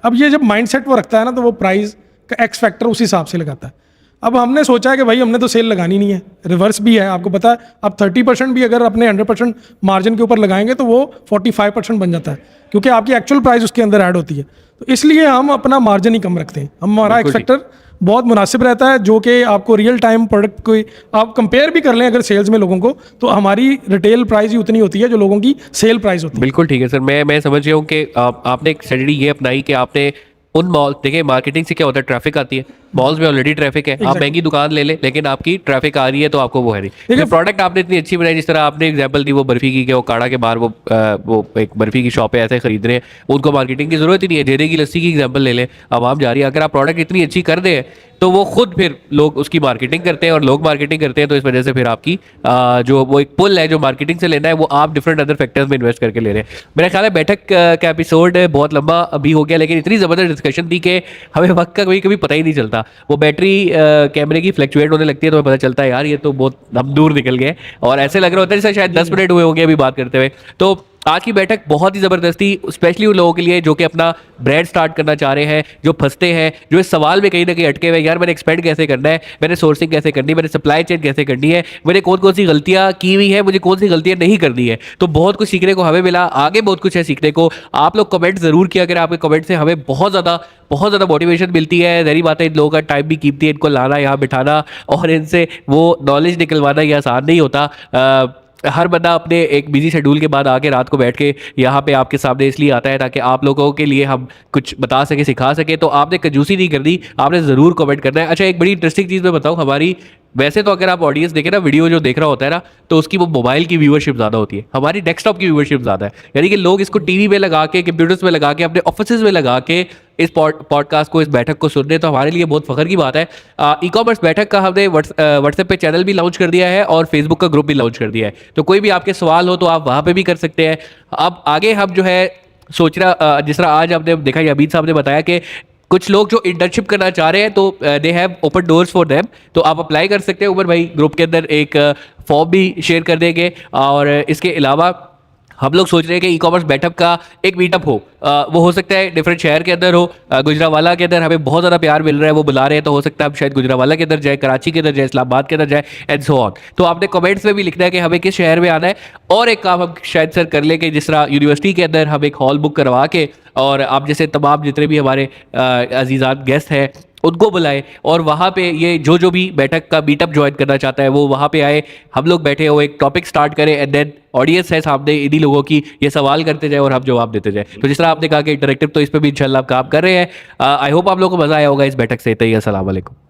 अब ये जब माइंड सेट वो रखता है ना तो वो प्राइस का एक्स फैक्टर उस हिसाब से लगाता है। अब हमने सोचा है कि भाई हमने तो सेल लगानी नहीं है, रिवर्स भी है, आपको पता है आप 30% भी अगर अपने 100% मार्जिन के ऊपर लगाएंगे तो वो 45% बन जाता है, क्योंकि आपकी एक्चुअल प्राइस उसके अंदर ऐड होती है। तो इसलिए हम अपना मार्जिन ही कम रखते हैं, हमारा एक्स फैक्टर बहुत मुनासिब रहता है, जो कि आपको रियल टाइम प्रोडक्ट को आप कंपेयर भी कर लें अगर सेल्स में लोगों को, तो हमारी रिटेल प्राइस ही उतनी होती है जो लोगों की सेल प्राइस होती है। बिल्कुल ठीक है सर, मैं समझ रहा हूँ कि आपने एक स्ट्रेटजी ये अपनाई कि आपने उन मॉल, देखिए मार्केटिंग से क्या होता है, ट्रैफिक आती है, मॉल्स में ऑलरेडी ट्रैफिक है, आप महंगी दुकान ले लें लेकिन आपकी ट्रैफिक आ रही है तो आपको वो है नहीं। प्रोडक्ट आपने इतनी अच्छी बनाई, जिस तरह आपने एग्जांपल दी वो बर्फी की, कि वो काड़ा के बाहर वो एक बर्फी की शॉप है ऐसे खरीद रहे हैं, उनको मार्केटिंग की जरूरत ही नहीं है। जेदे की लस्सी की एग्जांपल ले लें, आवाम जा रही है, अगर आप प्रोडक्ट इतनी अच्छी कर दें तो वो खुद फिर लोग उसकी मार्केटिंग करते हैं, और लोग मार्केटिंग करते हैं तो इस वजह से फिर आपकी जो वो एक पुल है जो मार्केटिंग से लेना है वो आप डिफरेंट अदर फैक्टर्स में इन्वेस्ट करके ले रहे हैं। मेरा ख्याल है बैठक का एपिसोड बहुत लंबा अभी हो गया, लेकिन इतनी ज़बरदस्त डिस्कशन थी कि हमें वक्त का कभी पता ही नहीं चलता। वो बैटरी कैमरे की फ्लक्चुएट होने लगती है तो हमें पता चलता है यार ये तो बहुत हम दूर निकल गए, और ऐसे लग रहा होता है जैसे शायद 10 मिनट हुए होंगे अभी बात करते हुए। तो आज की बैठक बहुत ही ज़बरदस्त थी, स्पेशली उन लोगों के लिए जो कि अपना ब्रांड स्टार्ट करना चाह रहे हैं, जो फंसते हैं, जो इस सवाल में कहीं ना कहीं अटके हुए, यार मैंने एक्सपेंड कैसे करना है, मैंने सोर्सिंग कैसे करनी है, मैंने सप्लाई चेन कैसे करनी है, मैंने कौन कौन सी गलतियां की हुई है, मुझे कौन सी गलतियां नहीं करनी है। तो बहुत कुछ सीखने को हमें मिला, आगे बहुत कुछ है सीखने को। आप लोग कमेंट ज़रूर किया करें, आपके कमेंट से हमें बहुत ज़्यादा मोटिवेशन मिलती है। जहरी बात है, इन लोगों का टाइम भी कीमती है, इनको लाना यहाँ बिठाना और इनसे वो नॉलेज निकलवाना ये आसान नहीं होता। हर बंदा अपने एक बिजी शेड्यूल के बाद आके रात को बैठ के यहाँ पे आपके सामने इसलिए आता है ताकि आप लोगों के लिए हम कुछ बता सके, सिखा सके। तो आपने कंजूसी नहीं कर दी, आपने ज़रूर कमेंट करना है। अच्छा एक बड़ी इंटरेस्टिंग चीज़ मैं बताऊँ, हमारी वैसे तो अगर आप ऑडियंस देखें ना, वीडियो जो देख रहा होता है ना, तो उसकी वो मोबाइल की व्यूअरशिप ज़्यादा होती है, हमारी डेस्कटॉप की व्यूअरशिप ज़्यादा है। यानी कि लोग इसको टीवी में लगा के, कंप्यूटर्स में लगा के, अपने ऑफिस में लगा के इस पॉडकास्ट को, इस बैठक को सुन रहे, तो हमारे लिए बहुत फ़ख्र की बात है। ई कॉमर्स बैठक का हमने व्हाट्सएप पे चैनल भी लॉन्च कर दिया है और फेसबुक का ग्रुप भी लॉन्च कर दिया है, तो कोई भी आपके सवाल हो तो आप वहाँ पर भी कर सकते हैं। अब आगे हम जो है सोच रहा, जिस तरह आज आपने देखा, अबीद साहब ने बताया कि कुछ लोग जो इंटर्नशिप करना चाह रहे हैं तो they have open doors for them, तो आप अप्लाई कर सकते हैं। उमर भाई ग्रुप के अंदर एक फॉर्म भी शेयर कर देंगे, और इसके अलावा हम लोग सोच रहे हैं कि ई कॉमर्स बैठक का एक मीटअप हो, वो हो सकता है डिफरेंट शहर के अंदर हो। गुजरावाला के अंदर हमें बहुत ज़्यादा प्यार मिल रहा है, वो बुला रहे हैं, तो हो सकता है अब शायद गुजरावाला के अंदर जाए, कराची के अंदर जाए, इस्लामाबाद के अंदर जाए, एंड सो ऑन। तो आपने कमेंट्स में भी लिखना है कि हमें किस शहर में आना है। और एक काम हम शायद सर कर लें कि जिस तरह यूनिवर्सिटी के अंदर हम एक हॉल बुक करवा के, और आप जैसे तमाम जितने भी हमारे अजीज़ात गेस्ट हैं उनको बुलाए, और वहाँ पे ये जो भी बैठक का मीटअप ज्वाइन करना चाहता है वो वहाँ पे आए, हम लोग बैठे हो, एक टॉपिक स्टार्ट करें, एंड देन ऑडियंस है सामने, इन्हीं लोगों की ये सवाल करते जाए और हम जवाब देते जाए। तो जिस तरह आपने कहा कि इंटरेक्टिव, तो इस पर भी इंशाल्लाह आप काम कर रहे हैं। आई होप आप लोगों को मज़ा आया होगा इस बैठक से। अस्सलाम वालेकुम।